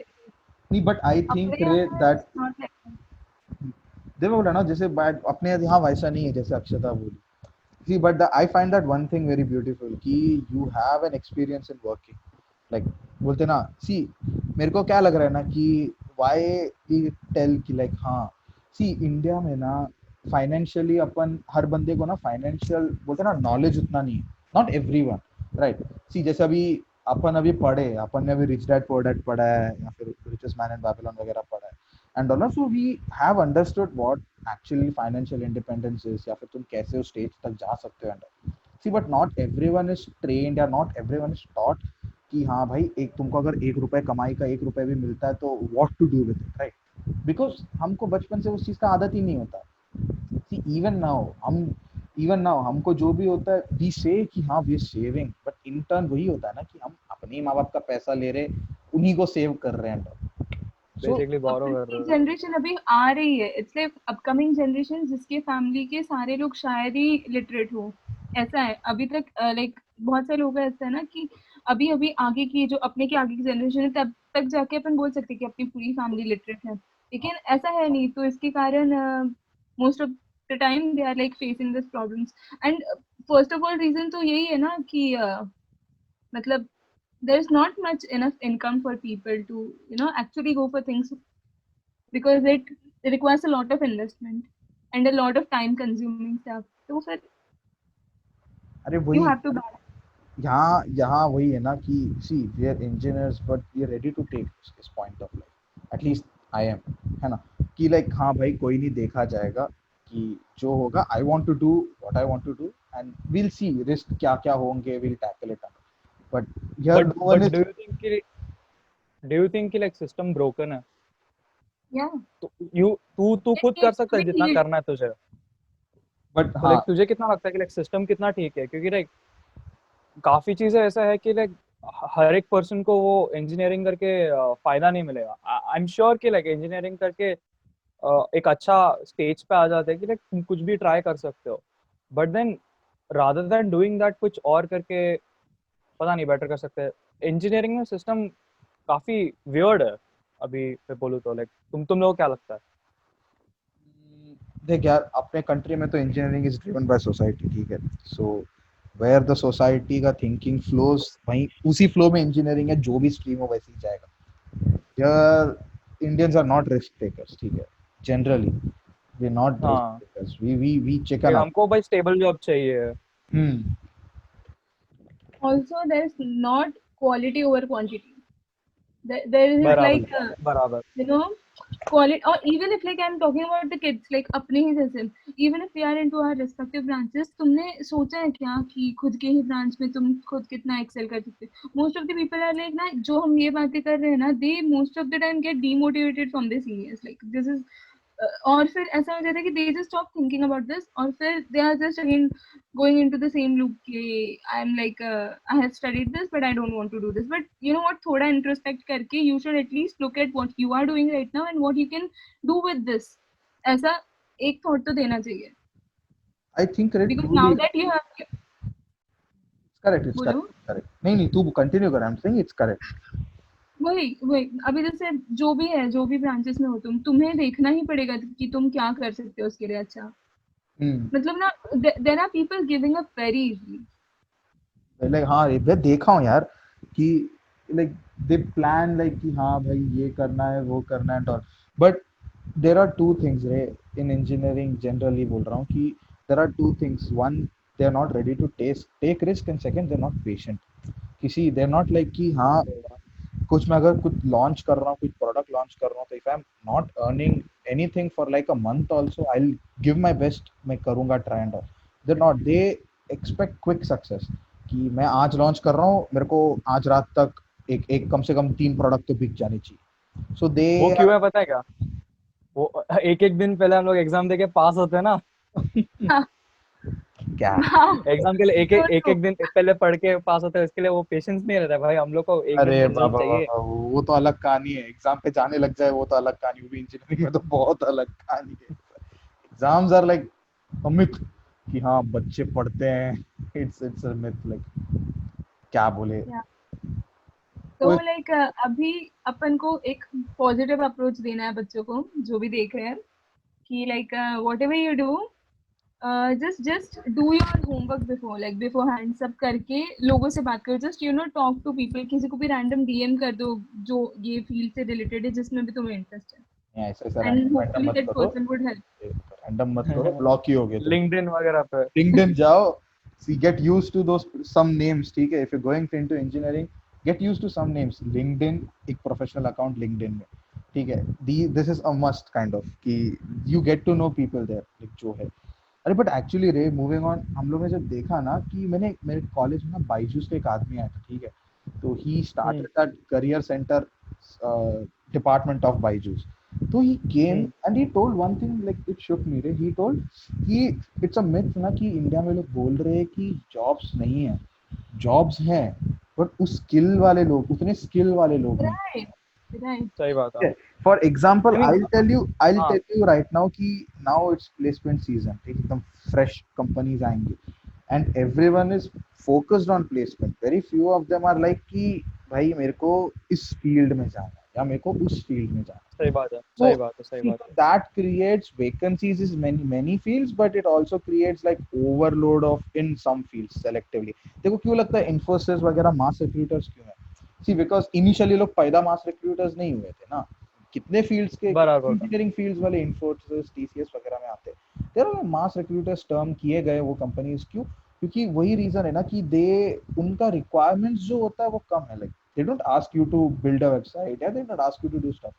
नहीं बट आई थिंक अपने रे यहाँ that it's not like that. देखो बोला ना जैसे अपने यहाँ वैसा नहीं है जैसे अक्षता बोली। See, but I find that one thing very beautiful कि you have an experience in working. Like बोलते ना, see मेरे को क्या लग रहा है ना कि why we tell कि like हाँ, see इंडिया में ना फाइनेंशियली अपन हर बंदे को ना फाइनेंशियल बोलते ना नॉलेज उतना नहीं है, नॉट एवरीवन राइट। सी जैसे अभी अपन ने अभी रिच डैड पुअर डैड पढ़ा है या फिर रिचेस्ट मैन इन बैबिलोन वगैरह पढ़ा है, and all so we have understood what actually financial independence is, या फिर तुम कैसे उस स्टेज तक जा सकते हो। See but not everyone is trained या नॉट एवरीवन इज टॉट कि हाँ भाई एक तुमको अगर 1 रुपए कमाई का 1 रुपए भी मिलता है तो what to do with it, right? Because हमको बचपन से उस चीज का आदत ही नहीं होता। सी इवन नाउ हमको जो भी होता है वी से कि हाँ we saving, but in turn वही होता है ना कि हम अपने माँ बाप का पैसा ले रहे, उन्हीं को सेव कर रहे हैं। सो बेसिकली बोरो कर रहे अपनी हो। जनरेशन अभी आ रही है, इट्स लाइक अपकमिंग जनरेशन जिसके फैमिली के सारे लोग शायद ही लिटरेट हो, ऐसा है अभी तक। लाइक बहुत सारे लोग ऐसा है ना कि अभी अभी आगे की जो अपने के आगे की जनरेशन है तब तक जाके अपन बोल सकते हैं कि अपनी पूरी फैमिली लिटरेट है, लेकिन ऐसा है नहीं। तो इसके कारण most of the time they are like facing this problems. And first of all reason तो यही है ना कि मतलब there's not much enough income for people to, you know, actually go for things because it requires a lot of investment and a lot of time consuming stuff. So फिर अरे you वही have to balance. यहाँ यहाँ वही है ना कि see we are engineers but we are ready to take this point of like at least I am, है ना, कि लाइक हाँ भाई कोई नहीं, देखा जाएगा कि जो होगा I want to do what I want to do and we'll see risk क्या क्या होंगे, we'll tackle it, but here But no one but is. do you think कि like system broken है? Yeah. तो तू खुद कर सकता है It जितना needs- करना है तुझे. बट तो हाँ लाइक तुझे कितना लगता है कि लाइक सिस्टम कितना ठीक है? क्योंकि लाइक काफी चीजें ऐसा है कि लाइक हर एक पर्सन को वो इंजीनियरिंग करके फायदा नहीं मिलेगा. आई एम श्योर कि लाइक इंजीनियरिंग करके एक अच्छा स्टेज पे आ जाते हैं कि लाइक तुम कुछ भी ट्राई कर सकते हो, but then rather than doing that कुछ और करके पता नहीं बेटर कर सकते हैं. इंजीनियरिंग में सिस्टम काफी वियर्ड है अभी मैं बोलूँ तो. लाइक तुम लोगों को क्या लगता है? देख यार, अपने कंट्री में तो engineering is driven by society, ठीक है, सो वेयर द सोसाइटी का थिंकिंग फ्लोज, वहीं उसी फ्लो में इंजीनियरिंग है, जो भी स्ट्रीम हो वैसे ही जाएगा. यार Indians are not risk takers, ठीक है, जनरली वी नॉट हाँ, risk takers, we chicken up. हमको भाई स्टेबल जॉब चाहिए. Also, there's not quality over quantity. There is बराबर like बराबर. you know, quality, or even if like I'm talking about the kids, like अपने ही जैसे, even if we are into our respective branches, तुमने सोचा है क्या कि खुद के ही ब्रांच में तुम खुद कितना excel कर सकते? Most of the people are like ना, जो हम ये बातें कर रहे हैं ना, they most of the time get demotivated from their seniors. Like this is और फिर ऐसा हो जाता है कि they just stop thinking about this, और फिर they are just again going into the same loop कि I'm like I have studied this but I don't want to do this. But you know what, थोड़ा introspect करके you should at least look at what you are doing right now and what you can do with this. ऐसा एक thought तो देना चाहिए. I think correct, Because now that you have it's बोलो. correct. नहीं तू continue कर, I'm saying it's correct. वही अभी जैसे जो भी है, जो भी ब्रांचेस में हो तुम्हें देखना ही पड़ेगा कि तुम क्या कर सकते हो उसके लिए अच्छा. मतलब ना, there are people giving up very easily. Like हाँ मैं देखा हूँ यार कि लाइक दे प्लान लाइक कि हाँ भाई ये करना है वो करना है और, but there are two things रे इन इंजीनियरिंग जनरली बोल रहा हूँ कि there are two things. One, they are not ready to take risk, and second they are not patient. किसी दे आर नॉट लाइक कि हाँ कुछ मैं अगर कुछ लॉन्च कर रहा हूँ, कुछ प्रोडक्ट लॉन्च कर रहा हूँ, तो if I am not earning anything for like a month also, I will give my best, मैं करूंगा try and all. They not, they expect quick success कि मैं आज लॉन्च कर रहा हूँ, मेरे को आज रात तक एक कम से कम 3 प्रोडक्ट तो बिक जाने चाहिए. सो दे वो क्यों है पता है क्या? वो एक दिन पहले हम लोग एग्जाम देके पास होते हैं ना. क्या एग्जाम के लिए एक दिन पहले पढ़ के पास होते हैं, इसके लिए वो पेशेंस नहीं रहता भाई हम लोग को. एक अरे दिन बाबा चाहिए. वो तो अलग कहानी है. एग्जाम पे जाने लग जाए वो तो अलग कहानी. वो भी इंजीनियरिंग में तो बहुत अलग कहानी है. Exams are like a myth कि हाँ बच्चे पढ़ते हैं. इट्स अ मिथ, लाइक क्या बोले. तो लाइक अभी अपन को एक पॉजिटिव अप्रोच देना है बच्चों को जो भी देख रहे हैं कि like whatever you do, just do your homework before, like beforehand सब करके लोगों से बात करो. just you know talk to people. किसी को भी random DM कर दो जो ये फील्ड से रिलेटेड है, जिसमें भी तुम्हें इंटरेस्ट है, ऐसा and hopefully that person would help. Random मत करो, ब्लॉक ही हो गए. लिंक्डइन वगैरह पे लिंक्डइन जाओ, see get used to those some names, ठीक है. if you're going into engineering, get used to some names. LinkedIn एक प्रोफेशनल अकाउंट LinkedIn में, ठीक है. this is a must kind of कि you get to know people there, like जो है. अरे बट एक्चुअली रे मूविंग ऑन, हम लोग ने जब देखा ना कि मेरे कॉलेज में ना बाइजूस का एक आदमी आया था, ठीक है. तो he started that career centre department of Byju's. तो he came and he told one thing, like it shook me रे. ही टोल्ड कि इट्स अ मिथ ना कि इंडिया में लोग बोल रहे हैं कि जॉब्स नहीं है. जॉब्स हैं, बट उस स्किल वाले लोग, उतने स्किल वाले लोग नहीं. right. सही बात है. For example I mean, I'll tell हाँ. you right now कि now it's placement season, एकदम fresh companies आएंगे and everyone is focused on placement. very few of them are like कि भाई मेरे को इस फील्ड में जाना है या मेरे को उस फील्ड में जाना है. सही बात है. सही बात है. सही बात है. that creates vacancies in many fields, but it also creates like overload of in some fields selectively. देखो क्यों लगता है Infosys वगैरह mass recruiters क्यों है? सी बिकॉज इनिशियली लोग पैदा मास रिक्रूटर्स नहीं हुए थे ना, कितने फील्ड्स के बराबर इंजीनियरिंग फील्ड्स वाले इन्फोसिस टीसीएस वगैरह में आते, there are mass recruiters term किए गए वो कंपनीज क्यों, क्योंकि वही रीजन है ना कि दे उनका रिक्वायरमेंट्स जो होता है वो कम है, like they don't ask you to build a website या they don't ask you to do stuff,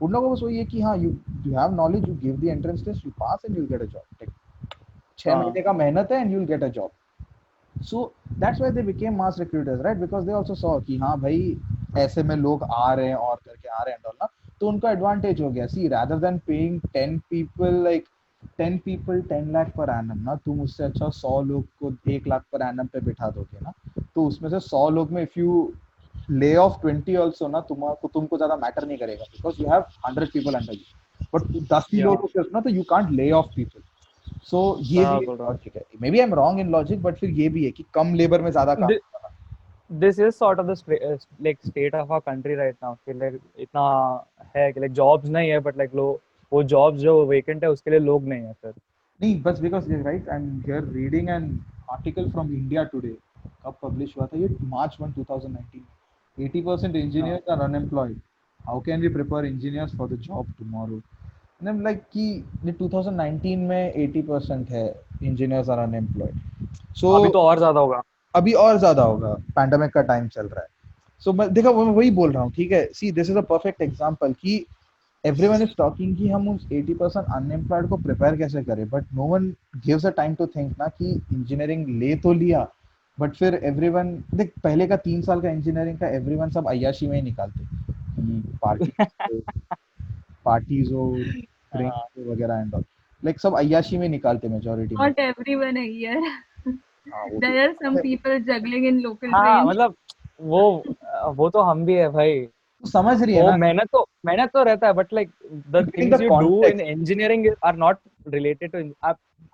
उन लोगों को बस वही है कि हाँ you you have knowledge, you give the entrance test, you pass and you get a job, 6 हाँ महीने का मेहनत है and you will get a job. So that's why they became mass recruiters, right? Because they also saw कि हाँ भाई ऐसे में लोग आ रहे हैं और करके आ रहे हैं ना, तो उनका एडवांटेज हो गया. See, rather than paying 10 people like 10 people 10 lakh per annum ना, तुम उससे अच्छा 100 लोग को 1 लाख per annum पे बिठा दोगे ना, तो उसमें से 100 लोग में if you lay off 20 also ना, तुमको ज्यादा मैटर नहीं करेगा because you have 100 people under you. But 10 ही या लोग हो ना, तो you can't lay off people. सो ये भी एक बराबर लॉजिक है, maybe I am wrong in logic, but फिर ये भी है कि कम लेबर में ज्यादा काम होगा. this is sort of the like state of our country right now कि like इतना है कि like jobs नहीं है but like लोग वो jobs जो vacant है उसके लिए लोग नहीं है फिर. नहीं बस because right I am here reading an article from India today, कब पब्लिश हुआ था ये, March 1 2019. 80% engineers are unemployed. How can we prepare engineers for the job tomorrow? And I'm like कि ये 2019 में 80% है engineers are unemployed. So अभी तो और ज्यादा होगा. अभी और ज्यादा होगा, पैंडेमिक का टाइम चल रहा है. सो मैं देखो मैं वही बोल रहा हूँ, ठीक है. See this is a perfect example कि एवरीवन इज टॉकिंग कि हम उस 80% अनएम्प्लॉयड को प्रिपेयर कैसे करें, but no one gives a time to think ना कि इंजीनियरिंग ले तो लिया, बट फिर एवरीवन देख पहले का 3 साल का इंजीनियरिंग का एवरीवन सब अय्याशी में ही निकालते कि पार्टीज हो ड्रिंक्स वगैरह एंड ऑल, लाइक सब अय्याशी में निकालते मेजॉरिटी में. Not everyone here. हाँ वो भी There are some people juggling in local हाँ trains. मतलब वो तो हम भी है भाई. तो समझ रही है वो ना, मेहनत तो रहता है but like the getting things the you do in context. engineering are not related to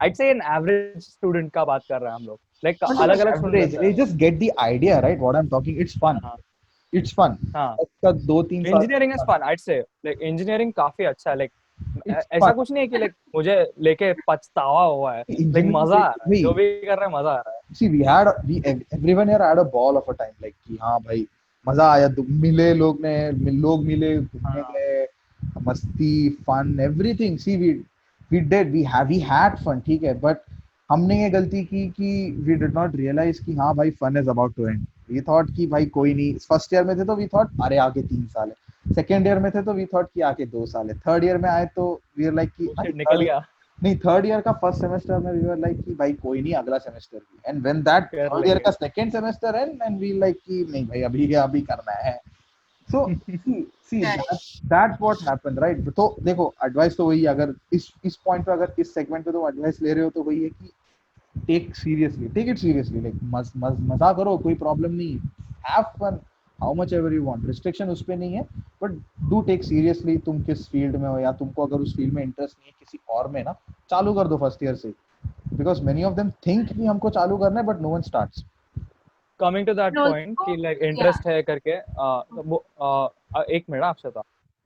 I'd say an average student का बात कर रहे हैं हम लोग like Not अलग even अलग सुन average, लेते they हैं. just get the idea, right? What I'm talking, it's fun. हाँ It's fun. हाँ उसका 2-3 साल engineering is fun. I'd say like engineering काफी अच्छा है. like it's ऐसा fun. कुछ नहीं है कि like मुझे लेके पछतावा हुआ है. like Engineering मजा आ रहा है वही, जो भी कर रहे हैं, मजा आ रहा है. see everyone here had a ball of a time, like कि हाँ भाई मजा आया, मिले लोग मिले, घूमने हाँ गए, मस्ती, fun, everything. See we had fun, ठीक है, but हमने ये गलती की कि we did not realize कि हाँ भाई fun is about to end. We thought कि भाई कोई नहीं, फर्स्ट ईयर में थे तो we thought अरे आगे 3 साल है, सेकेंड ईयर में थे तो we thought कि आगे 2 साल है, थर्ड ईयर में आए तो we were like कि वो अरे shit निकल गया. नहीं, थर्ड ईयर का फर्स्ट सेमेस्टर में वी वर लाइक कि भाई कोई नहीं अगला सेमेस्टर भी, एंड व्हेन दैट कर थर्ड ईयर लेंगे. का second semester and we like कि नहीं भाई अभी करना है. So see that's what happened, right? तो देखो एडवाइस तो वही, अगर इस पॉइंट पे, अगर इस सेगमेंट पे तुम एडवाइस ले रहे हो तो वही है कि टेक इट सीरियसली, लाइक मजा करो, कोई प्रॉब्लम नहीं, have fun how much ever you want, restriction उस पे नहीं है, बट डू टेक सीरियसली तुम किस फील्ड में हो, या तुमको अगर उस फील्ड में इंटरेस्ट नहीं है किसी और में ना, चालू कर दो फर्स्ट ईयर से, because many of them think कि हमको चालू करना है but no one starts. Coming to that And point कि also, लाइक yeah, इंटरेस्ट है करके तो वो एक मिनट आपसे था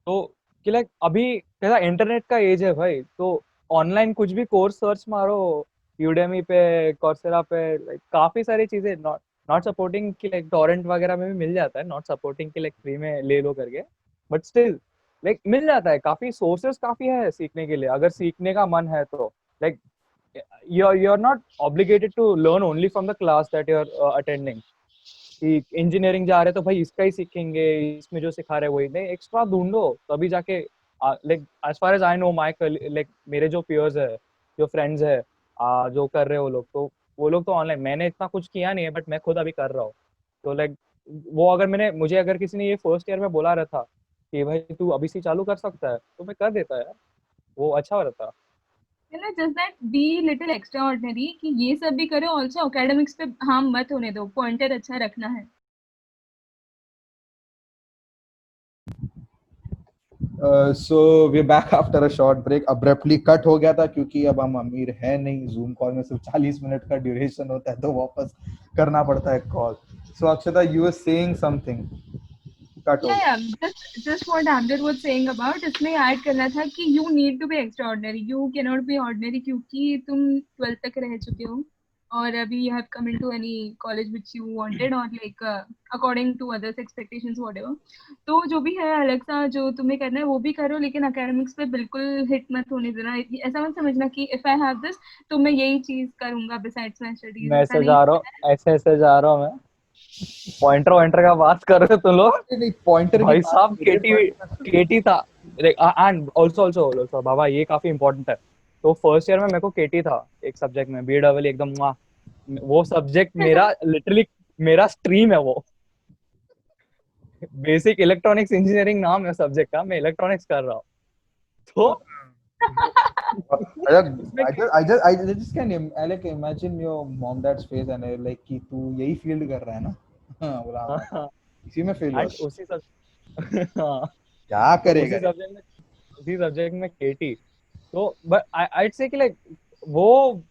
तो कि लाइक अभी कैसा इंटरनेट का एज है भाई, तो ऑनलाइन कुछ भी कोर्स सर्च मारो यूडेमी पे, कोर्सेरा पे, लाइक काफी सारी चीजें नॉट नॉट सपोर्टिंग कि लाइक टॉरेंट वगैरह में भी मिल जाता है, नॉट सपोर्टिंग कि लाइक फ्री में ले लो करके, बट स्टिल लाइक मिल जाता है. काफी सोर्सेस काफी है सीखने के लिए अगर सीखने का मन है तो. Like you're not obligated to learn only from the class that you're attending. कि इंजीनियरिंग जा रहे तो भाई इसका ही सीखेंगे, इसमें जो सिखा रहे वही नहीं, एक्स्ट्रा ढूंढो तभी जाके. Like as far as I know my like मेरे जो पीयर्स है, जो फ्रेंड्स है, जो कर रहे हो लोग, तो वो लोग तो ऑनलाइन, मैंने इतना कुछ किया नहीं है बट मैं खुद अभी कर रहा हूँ. तो लाइक वो अगर मुझे अगर किसी ने ये फर्स्ट ईयर में बोला रहता कि भाई तू अभी से चालू कर सकता है तो मैं कर देता यार, वो अच्छा रहता. just that be little extraordinary कि ये सब भी करो, also academics पे हाम मत होने दो, पॉइंटर अच्छा रखना है. So we back after a short break. Abruptly cut हो गया था क्योंकि अब हम अमीर है नहीं, जूम कॉल में सिर्फ 40 मिनट का ड्यूरेशन होता है तो वापस करना पड़ता है call. So Akshata, you were saying something, cut हो गया. Yeah, just what Amjad was saying about, इसमें ऐड करना था कि you need to be extraordinary, you cannot be ordinary क्योंकि तुम 12th तक रह चुके हो. or abhi you have come into any college which you wanted, or like according to others expectations whatever. तो जो भी है अलग सा जो तुम्हें करना है वो भी करो, लेकिन एकेडमिक्स पे बिल्कुल हिट मत होने देना। ऐसा मत समझना कि इफ आई हैव दिस तो मैं यही चीज करूंगा बिसाइड्स माय स्टडीज, मैं ऐसा ऐसे नहीं जा रहा हूँ, ऐसे जा रहा हूँ मैं। पॉइंटर वॉइंटर का बात कर रहे हो तुम लोग? नहीं, पॉइंटर की भाई बात साहब नहीं है, केटी था, एंड ऑल्सो बाबा ये काफी इंपॉर्टेंट है। तो फर्स्ट ईयर में मेरे को केटी था एक सब्जेक्ट में, बीडब्ल्यू एकदम वो सब्जेक्ट मेरा लिटरली मेरा स्ट्रीम है वो। बेसिक इलेक्ट्रॉनिक्स इंजीनियरिंग नाम है सब्जेक्ट का, मैं इलेक्ट्रॉनिक्स कर रहा हूँ। तो I just can like imagine your mom dad's face and like कि तू यही फील्ड कर रहा है ना? हाँ, बोला हाँ, इसी में फेल हुआ एंड उसी सब हाँ, क्या तो करेगा? उसी सब्जेक्ट में केटी। तो बट आई से कि लाइक वो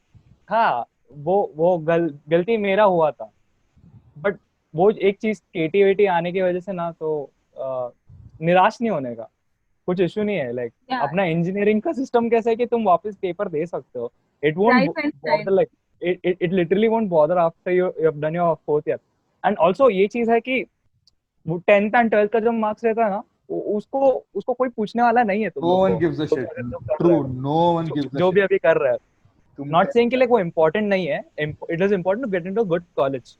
हाँ, वो गलती मेरा हुआ था। बट वो एक चीज केटी वेटी आने की वजह से ना, तो निराश नहीं होने का कुछ इश्यू नहीं है। लाइक yeah, अपना इंजीनियरिंग का सिस्टम कैसा है कि तुम वापस पेपर दे सकते हो। It won't life and bother, style. Like it literally won't bother after you have done your fourth year. And also ये चीज है कि वो 10th एंड 12th का जो मार्क्स रहता है ना, उसको उसको कोई पूछने वाला नहीं है तुम No लोग one को, gives a जो shit. जो कर रहे True, हो, no one gives a जो भी shit. अभी कर रहे हैं। तुम नॉट सेइंग कि लाइक वो इम्पोर्टेंट नहीं है, it is important to get into good college.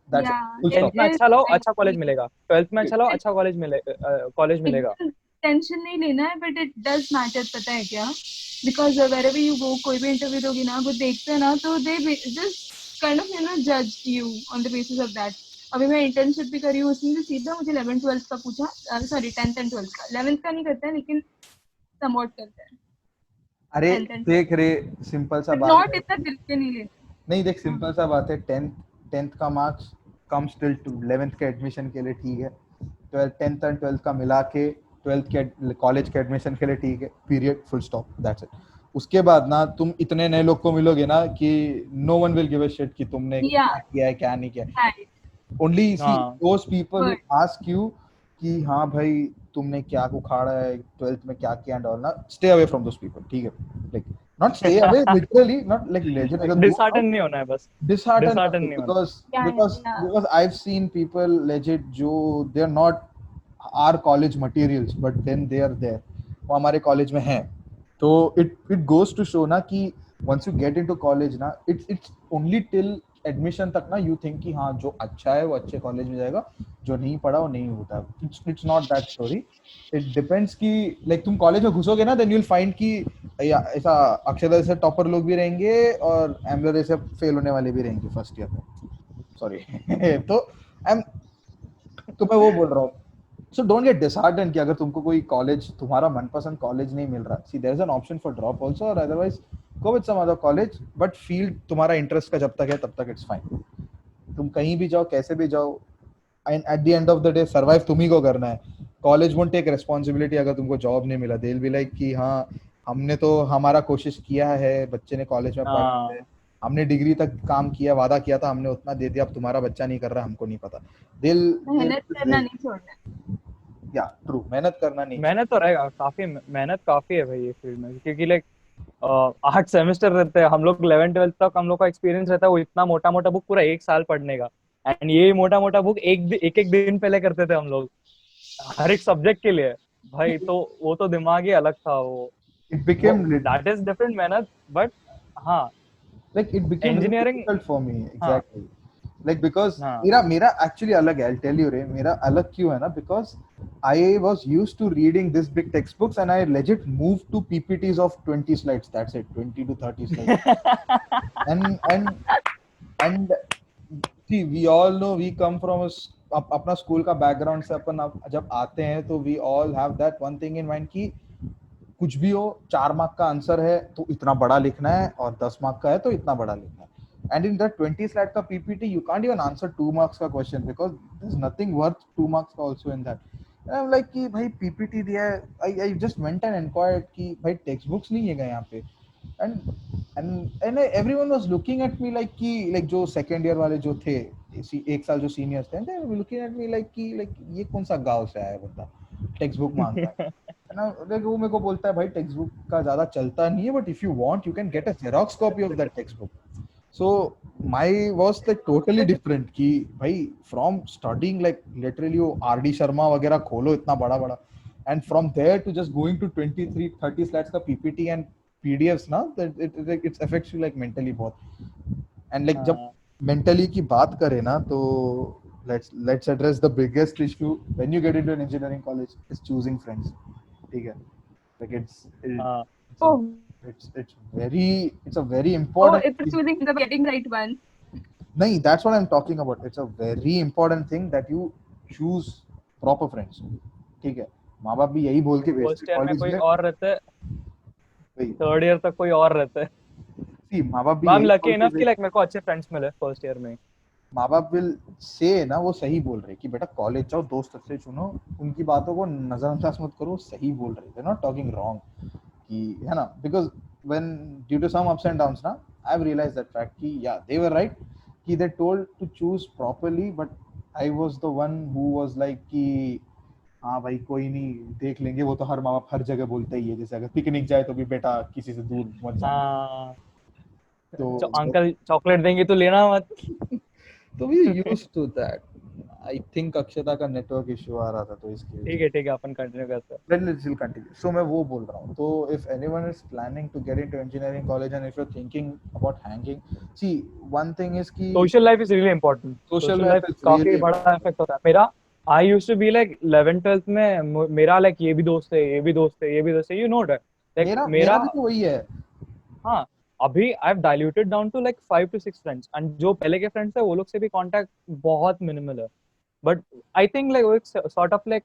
That's it. Yeah, Full it 10th stop. में is. अच्छा लो, I अच्छा कॉलेज मिलेगा। 12th में अच्छा लो, अच्छा कॉलेज मिलेगा। एकदम टेंशन नहीं लेना है, बट इट डज मैटर, पता है क्या? बिकॉज वेरेवर यू गो, कोई भी इंटरव्यू दोगी ना, वो देखते हैं ना, तो दे जस्ट काइंड ऑफ जज you on the basis of that. अभी मैं इंटर्नशिप भी करी हूँ, उसमें भी सीधा मुझे 11th 12th का पूछा, सॉरी 10th एंड 12th का। 11th का नहीं करता है लेकिन समवॉट करता है। अरे 10th एंड देख रे, सिंपल सा 12th बात नॉट है। इतना दिल से नहीं लेना। नहीं देख, सिंपल सा बात है। 10th का marks come still to 11th के एडमिशन के लिए ठीक है। 10th एंड 12th का मिला के 12th के कॉलेज के एडमिशन के लिए ठीक है, period, full stop, that's it. उसके बाद ना तुम इतने नए लोग को मिलोगे ना कि no one will give a shit कि तुमने क्या किया है क्या नहीं किया है। Only see those people who ask you कि हाँ भाई तुमने क्या उखाड़ा है 12th में, क्या किया एंड ऑल ना, stay away from those people, ठीक है? Like not stay away literally, not like legend, like dishearten नहीं होना है बस, disheartened डिसहार्टन नहीं होना। because I've seen people legit जो they're not our college materials but then they are there, वो हमारे कॉलेज में हैं। तो it goes to show ना कि once you get into college ना, it's only till एडमिशन तक ना यू थिंक कि हाँ जो अच्छा है वो अच्छे कॉलेज में जाएगा, जो नहीं पढ़ा वो नहीं होता। It's not that story. It depends कि लाइक तुम कॉलेज में घुसोगे ना, देन यू विल फाइंड कि ऐसा अक्षरा जैसे टॉपर लोग भी रहेंगे और एमलर जैसे फेल होने वाले भी रहेंगे फर्स्ट ईयर में, सॉरी तो मैं वो बोल रहा हूँ। सो डोंट गेट डिसहार्टेंड कि अगर तुमको कोई कॉलेज, तुम्हारा मनपसंद कॉलेज नहीं मिल रहा, see there is an option for drop also, और otherwise go with some other college, but field तुम्हारा इंटरेस्ट का जब तक है तब तक इट्स फाइन। तुम कहीं भी जाओ, कैसे भी जाओ, and at the end of the day survive तुम्ही को करना है। कॉलेज वोंट टेक रिस्पॉन्सिबिलिटी अगर तुमको जॉब नहीं मिला। दे विल बी लाइक कि हाँ हमने तो हमारा कोशिश किया है, बच्चे ने कॉलेज में पढ़ा है, हमने डिग्री तक काम किया, वादा किया था, हमने उतना दे दिया, अब तुम्हारा बच्चा नहीं कर रहा, हमको नहीं पता। मेहनत करना नहीं छोड़ना। या ट्रू, मेहनत करना नहीं। मेहनत तो रहेगा, काफी मेहनत काफी है भाई ये फील्ड में, क्योंकि लाइक 8 सेमेस्टर रहते हैं हम लोग, 11th 12th तक हम लोग का एक्सपीरियंस रहता है वो इतना मोटा मोटा बुक पूरा 1 साल पढ़ने का। एंड ये मोटा मोटा बुक एक दिन पहले करते थे हम लोग हर एक सब्जेक्ट के लिए भाई। तो वो तो दिमाग ही अलग था वो। It became that is different मेहनत। बट हाँ, like it became very engineering, difficult for me, हाँ exactly, like because हाँ मेरा actually अलग है, I'll tell you रे, मेरा अलग क्यों है ना, because I was used to reading this big textbooks and I legit moved to PPTs of 20 slides, that's it, 20 to 30 slides. and see, we all know, we come from अपना school का background से अपन जब आते हैं तो we all have that one thing in mind कि कुछ भी हो, 4 मार्क का आंसर है तो इतना बड़ा लिखना है, और 10 मार्क का है तो इतना बड़ा लिखना है। एंड इन दैट 20 स्लाइड का PPT you can't even answer 2 marks का question, because there is nothing worth 2 marks का also in that. I am like कि भाई पीपीटी दिया है, I just went and inquired कि भाई टेक्स्ट बुक्स नहीं है यहाँ पे। And everyone was looking at me like कि लाइक जो सेकंड ईयर वाले जो थे, एक साल जो सीनियर्स थे, they were looking at me like कि लाइक ये कौन सा गांव से आया है बंदा टेक्स्ट बुक मांगता है ना। वो मेरे को बोलता है भाई टेक्स्ट बुक का ज्यादा चलता नहीं है, but if you want you can get a xerox copy of that text book. So my was like totally different कि भाई from studying like literally वो RD शर्मा वगैरह खोलो इतना बड़ा बड़ा and from there to just going to 23-30 slides का PPT and PDFs ना that it affects you like mentally बहुत and like जब हाँ mentally की बात करें ना तो let's address the biggest issue when you get into an engineering college is choosing friends ठीक है like हाँ it's a Oh, it's a very oh, important it's thing. choosing the getting right one. नहीं, that's what I'm talking about. It's a very important thing that you choose proper friends. ठीक है, माँ बाप भी यही बोल के भेजते फर्स्ट ईयर में कॉलेज कोई में और रहता है, वही थर्ड ईयर तक कोई और रहता है। see माँ बाप भी आई एम यही लकी बोल के इनफ कि लाइक मेरे को अच्छे फ्रेंड्स मिले फर्स्ट ईयर में। माँ बाप विल से ना वो सही बोल रहे कि बेटा कॉलेज जाओ दोस्त अच्छे चुनो उनकी बातों को नजरअंदाज मत करो सही बोल रहे they're not talking wrong कि है ना because when due to some ups and downs ना I've realized that fact कि yeah they were right कि they told to choose properly but I was the one who was like कि हाँ भाई कोई नहीं देख लेंगे वो तो हर माँ बाप हर जगह बोलते ही है जैसे अगर पिकनिक जाए तो भी बेटा किसी से दूर मत जाना हाँ तो अंकल चॉकलेट देंगे तो लेना मत। तो we used to that I think अक्षता का नेटवर्क इशू आ रहा था तो इसके ठीक है अपन कंटिन्यू करते हैं। let's still continue so मैं वो बोल रहा हूँ तो if anyone is planning to get into engineering college and if you're thinking about hanging see one thing is कि social life is really important. Social social life life is काफी really बड़ा effect होता है। मेरा I used to be like 11th 12th में मेरा like ये भी दोस्त है ये भी दोस्त है ये भी दोस्त है यू नो दैट लाइक मेरा मेरा भी तो वही है हाँ अभी I have diluted down to like 5 to 6 friends and जो पहले के फ्रेंड्स थे वो लोग से भी कांटेक्ट बहुत मिनिमल है बट आई थिंक लाइक वो एक सॉर्ट ऑफ लाइक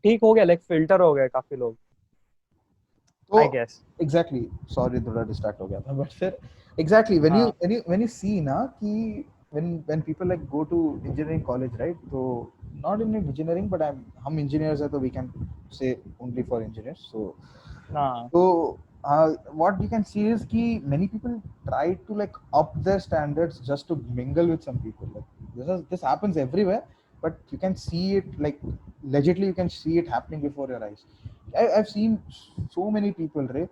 ठीक हो गया लाइक फिल्टर हो गए काफी लोग तो आई गेस। exactly sorry थोड़ा डिस्ट्रैक्ट हो गया था but फिर exactly when you see ना कि when people like go to engineering college right so not in engineering but हम engineers हैं तो we can say only for engineers हाँ so what you can see is कि many people try to like up their standards just to mingle with some people like this happens everywhere but you can see it like legitly you can see it happening before your eyes I've seen so many people रे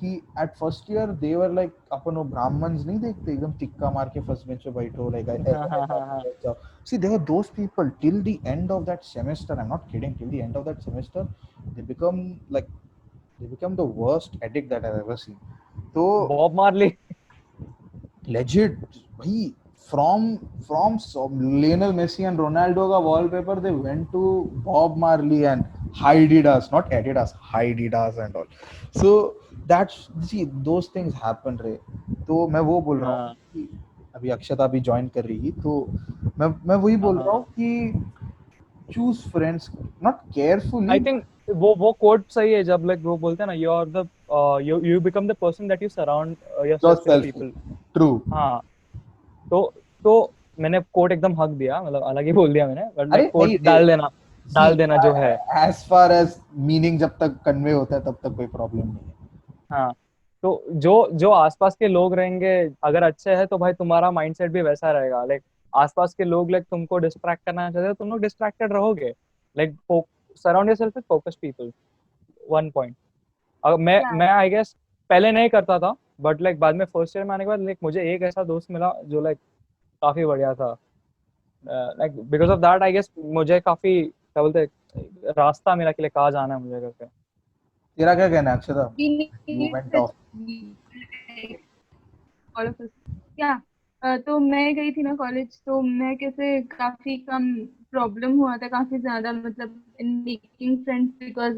कि at first year they were like अपन वो Brahmins नहीं देखते एकदम टिक्का मार के first bench पे बैठो like see there were those people till the end of that semester I'm not kidding till the end of that semester they become the worst addict that I've ever seen तो Bob Marley legit भाई from Lionel Messi and Ronaldo का wallpaper they went to Bob Marley and Adidas not Adidas Adidas and all so that's see those things happen रे तो मैं वो बोल रहा हूँ कि अभी अक्षता भी ज्वाइन कर रही है तो मैं वही बोल रहा हूँ कि choose friends not carefully I think वो कोट सही है जब लाइक वो बोलते हैं ना you are the you become the person that you surround yourself with people. true हाँ तो मैंने कोट एकदम हक दिया मतलब अलग ही बोल दिया मैंने बट अरे लाइक कोट नहीं, डाल देना जो है as far as meaning जब तक कन्वे होता है तब तक कोई प्रॉब्लम नहीं है हाँ तो जो आसपास के लोग रहेंगे अगर अच्छे हैं तो भाई तुम्हारा माइंडसेट भी वैसा रहेगा लाइक आसपास के लोग लाइक तुमको डिस्ट्रैक्ट करना चाहते हो तुम लोग डिस्ट्रैक्टेड रहोगे like surround yourself with focused people one point. अब Yeah. मैं आई गेस पहले नहीं करता था बट लाइक बाद में फर्स्ट ईयर में आने के बाद लाइक मुझे एक ऐसा दोस्त मिला जो लाइक काफी बढ़िया था like because of that I guess मुझे काफी क्या बोलते हैं रास्ता मिला कि कहाँ जाना है मुझे करके। तेरा क्या कहना है अक्षता We you need went that- off all of us. Yeah. तो मैं गई थी ना कॉलेज तो मैं कैसे काफी कम प्रॉब्लम हुआ था काफी ज्यादा मतलब इन मेकिंग फ्रेंड्स बिकॉज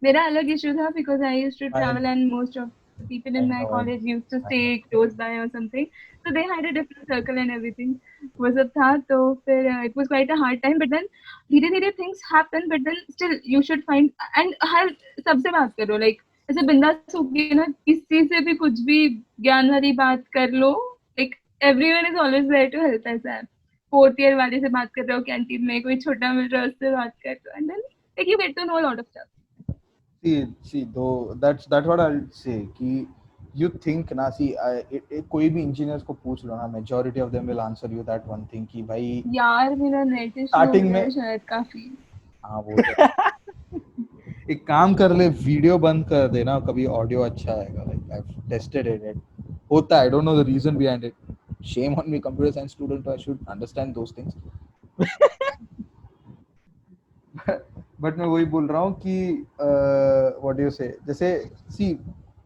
मेरा अलग इशू था because I used to travel and most of people in I my know, college used to stay close by or something so they had a different circle and everything वो सब था तो फिर it was quite a hard time but then धीरे धीरे things happen but then still you should find and हर सबसे बात करो like ऐसे बिंदास होके ना किसी से भी कुछ भी ज्ञान वाली बात कर लो like everyone is always there to help ऐसा है फोर्थ ईयर वाले से बात कर रहे हो कैंटीन में कोई छोटा मिल रहा है उससे बात कर रहे हो and then like you get to know a lot of stuff see though that's what I'll say कि you think ना see कोई भी इंजीनियर्स को पूछ लो ना majority of them will answer you that one thing कि भाई यार मेरा नेट इशू Starting में- शायद काफी हाँ वो तो एक काम कर ले वीडियो बंद कर देना कभी ऑडियो अच्छा आएगा like I've tested it होता है I don't know the reason behind it shame on me, computer science student, I should understand those things. But मैं वही बोल रहा हूँ कि व्हाट डू यू से, जैसे सी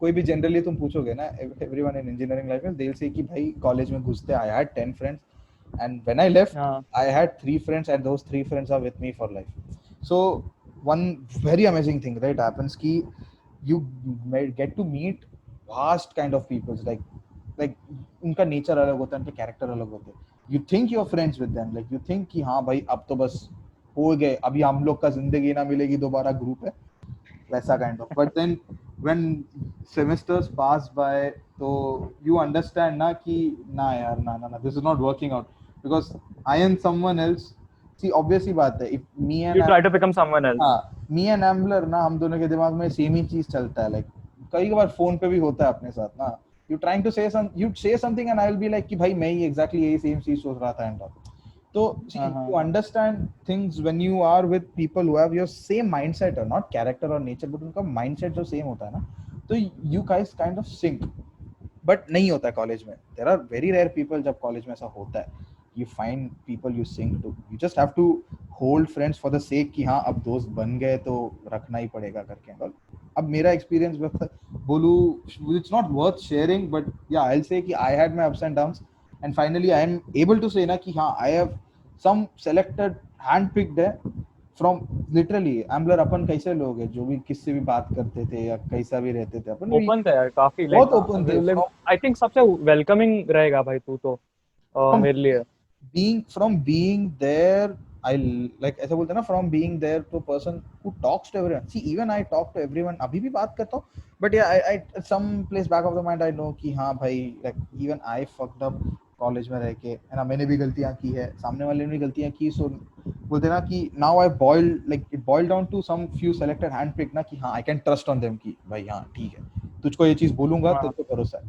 कोई भी जनरली तुम पूछोगे ना, एवरीवन इन इंजीनियरिंग लाइफ में दे विल से कि भाई कॉलेज में घुसते I had 10 friends and when I left हाँ I had 3 friends and those 3 friends are with me for life. So one very amazing thing right happens ki you get to meet vast kind of peoples, like उनका nature अलग होता है, उनके character अलग होते हैं. You think you're friends with them, like you think कि हाँ भाई अब तो बस हो गए, अभी हम लोग का जिंदगी ना मिलेगी दोबारा ग्रुप है, वैसा kind of. But then when semesters pass by तो यू अंडरस्टैंड ना कि ना यार ना ना ना this is not working out because I am someone else. See obviously बात है, if me and you try to become someone else. हाँ मी एंड एम्बलर ना, हम दोनों के दिमाग में सेम ही चीज चलता है. लाइक कई बार फोन पे भी होता है अपने साथ ना, यू ट्राइंग टू से यू से something and I will be like कि भाई मैं ही एग्जैक्टली यही सेम चीज सोच रहा था एंड ऑल. तो you understand things when you are with people who have your same mindset, or not character or nature, but उनका mindset जो same होता है ना, तो you guys kind of sync. But नहीं होता है कॉलेज में. There are very rare people जब कॉलेज में ऐसा होता है. You find people you sync to. You just have to hold friends for the sake कि हाँ अब दोस्त बन गए तो रखना ही पड़ेगा करके. अब मेरा एक्सपीरियंस बोलूँ, it's not worth sharing, but yeah, I'll say कि I had my ups and downs. And finally I am able to say ना कि हाँ I have some selected handpicked है from literally एम्बलर. अपन कैसे लोग हैं जो भी किससे भी बात करते थे या कैसा भी रहते थे, अपन ओपन थे यार काफी, बहुत ओपन थे. आई थिंक सबसे वेलकमिंग रहेगा भाई तू तो मेरे लिए. being there, I like ऐसा बोलते हैं ना, from being there to a person who talks to everyone. See, even I talk to everyone, अभी भी बात करता हूँ, but yeah, I at some place back of the mind I know कि हाँ भाई, like even I fucked up college में रह के, है ना, मैंने भी गलतियां की है, सामने वाले ने भी गलतियां की. सो बोलते हैं ना कि now I boiled down to some few selected handpicked ना कि हाँ I can trust on them कि भाई हाँ ठीक है, तुझको ये चीज बोलूंगा तो तुझको भरोसा है.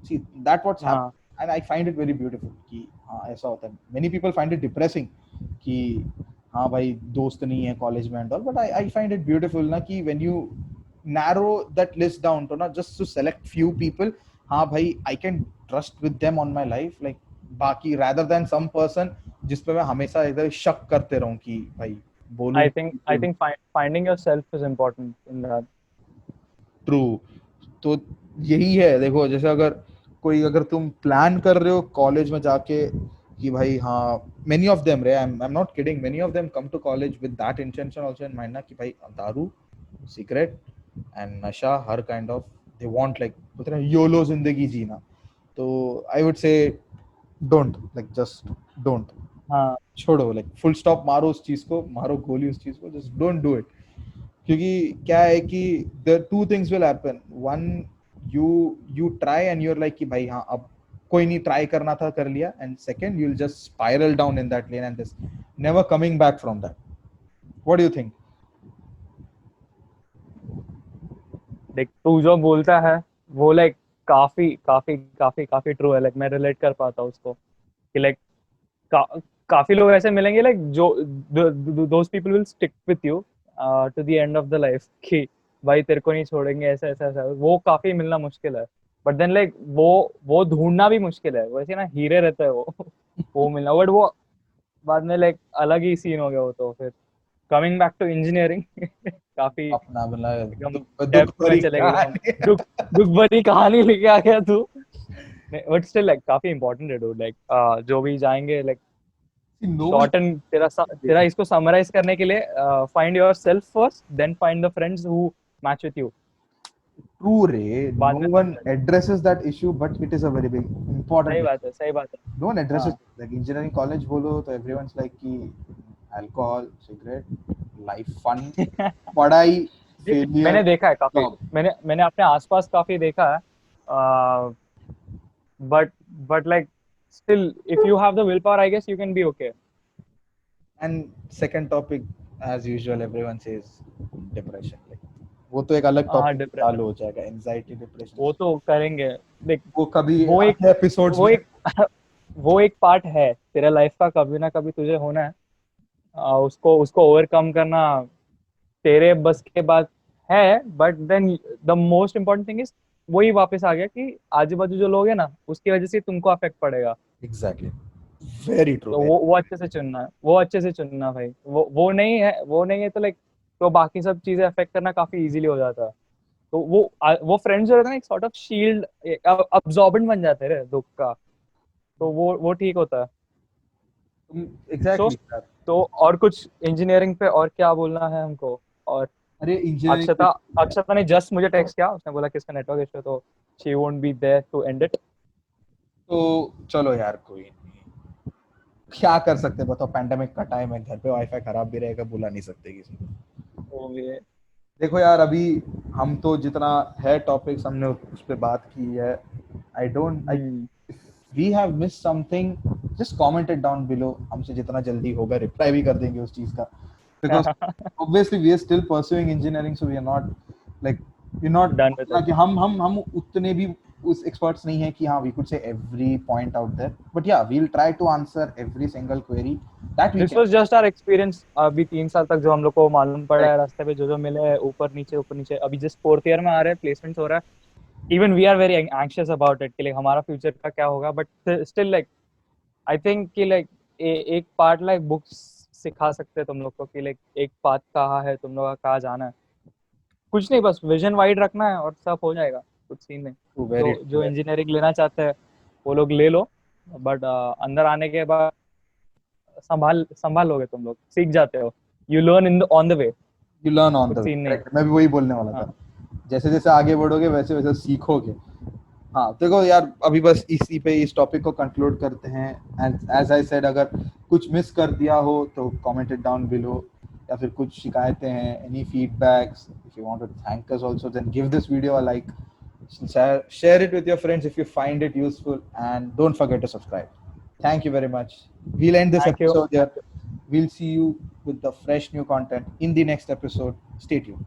See, that what's happened. And I find it very beautiful कि हाँ ऐसा होता है. Many people find it depressing कि हाँ भाई दोस्त नहीं है कॉलेज में and all, but I find it beautiful ना कि when you narrow that list down to ना just to select few people, हाँ भाई I can trust with them on my life, like बाकी rather than some person जिस पे मैं हमेशा इधर शक करते रहूं कि भाई बोलूं. I think finding yourself is important in that. True. तो यही है. देखो जैसे अगर तुम प्लान कर रहे हो कॉलेज में जाके कि भाई हाँ, many of them, I'm not kidding, many of them come to college with that intention also in mind ना कि भाई दारू, सिगरेट and नशा, हर kind of they want, like बोलते हैं YOLO जिंदगी जीना. तो I would say don't, like just don't. हाँ छोड़ो, like full stop मारो उस चीज को, मारो गोली उस चीज को, just don't do it. क्योंकि क्या है कि the two things will happen. One, you try and you're like कि भाई हाँ अब कोई नहीं, ट्राई करना था कर लिया, and second you'll just spiral down in that lane and just never coming back from that. What do you think? देख तू जो बोलता है वो लाइक काफी काफी काफी काफी ट्रू है. लाइक मैं रिलेट कर पाता हूँ उसको कि लाइक काफी लोग ऐसे मिलेंगे लाइक जो those people will stick with you to the end of the life कि भाई तेरे को नहीं छोड़ेंगे, ऐसा ऐसा ऐसा. वो काफी मिलना मुश्किल है. बट देन लाइक वो ढूंढना भी मुश्किल है. वैसे ना हीरे रहता है वो मिलना. बट वो बाद में लाइक अलग ही सीन हो गया वो. तो फिर कमिंग बैक टू इंजीनियरिंग काफी अपना बना दुख भरी कहानी लेके आ गया तू. बट स्टिल लाइक काफी इंपॉर्टेंट है डूड. लाइक जो भी जाएंगे लाइक शॉर्ट एंड तेरा इसको समराइज करने के लिए find yourself first, then find the friends who match with you. True रे, no one addresses that issue, but it is a very big important. सही बात है. No one addresses like engineering college बोलो तो everyone's like कि alcohol, cigarette, life fun, पढ़ाई, failure. मैंने देखा है काफी, मैंने अपने आसपास काफी देखा है. But like still if you have the willpower I guess you can be okay. And second topic as usual everyone says depression. Like वो तो एक अलग टॉपिक चालू हो जाएगा, एंजाइटी, डिप्रेशन. वो तो करेंगे देख, वो कभी वो एक एपिसोड्स वो एक पार्ट है तेरा लाइफ का, कभी ना कभी तुझे होना है. उसको ओवरकम करना तेरे बस के बात है. But then the most important thing is वही वापस आ गया कि आजू बाजू जो लोग है ना उसकी वजह से तुमको अफेक्ट पड़ेगा. Exactly, very true. तो वो अच्छे से चुनना है, वो अच्छे से चुनना भाई। वो नहीं है तो लाइक तो बाकी सब चीजें अफेक्ट करना काफी इजीली हो जाता है। तो वो फ्रेंड्स जो रहते हैं ना, एक सॉर्ट ऑफ शील्ड, अब्सॉर्बेंट बन जाते हैं रे दुख का। तो वो ठीक होता है। सो एग्जैक्टली यार। तो और कुछ इंजीनियरिंग पे और क्या बोलना है हमको? और अरे इंजीनियरिंग अक्षता अक्षता ने जस्ट मुझे टेक्स्ट किया, उसने बोला कि इसका नेटवर्क इशू है, तो she won't be there to end it. तो चलो यार, कोई नहीं, क्या कर सकते हैं बताओ, पैंडेमिक का टाइम है, घर पे वाईफाई खराब भी रहेगा, बुला नहीं सकते किसी को। वो भी है। देखो यार, अभी हम तो जितना है टॉपिक्स हमने उस पे बात की है। I we have miss something, just comment it down below, हमसे जितना जल्दी होगा रिप्लाई भी कर देंगे उस चीज का, because obviously we are still pursuing engineering, so we are not like we're not Done with it. कि हम उतने भी उस experts नहीं है कि हाँ we could say every point out there, but yeah we'll try to answer every single query that we this can. Was just our experience. अभी 3 साल तक जो हम लोग को मालूम पड़ा है रास्ते पे, जो मिले हैं ऊपर नीचे, अभी जस्ट 4th ईयर में आ रहे हैं, प्लेसमेंट्स हो रहा है। Even we are very anxious about it कि लाइक हमारा फ्यूचर का क्या होगा, but still like I think कि लाइक एक पार्ट लाइक बुक्स सिखा सकते हैं तुम लोग को कि लाइक एक पाथ कहाँ है, तुम लोग का कहाँ जाना है। कुछ नहीं, बस विजन वाइड रखना है और सब हो जाएगा, कुछ सीन नहीं। Very तो जो इंजीनियरिंग लेना चाहते हैं वो लोग ले लो, बट अंदर आने के बाद संभाल लोगे, तुम लोग सीख जाते हो। You learn in on the way. you learn on कुछ the way, सीन नहीं। correct, मैं भी वही बोलने वाला हाँ। था, जैसे जैसे आगे बढ़ोगे वैसे वैसे सीखोगे। हाँ देखो यार, अभी बस इसी पे इस टॉपिक को कंक्लूड करते हैं, एंड एज आई सेड, अगर कुछ मिस कर दिया हो तो कमेंट इट डाउन बिलो, या फिर कुछ शिकायतें हैं, any feedbacks, if you want to thank us also, then give this video a like, share it with your friends if you find it useful, and don't forget to subscribe. Thank you very much. We'll end this Thank you. episode here. We'll see you with the fresh new content in the next episode. Stay tuned.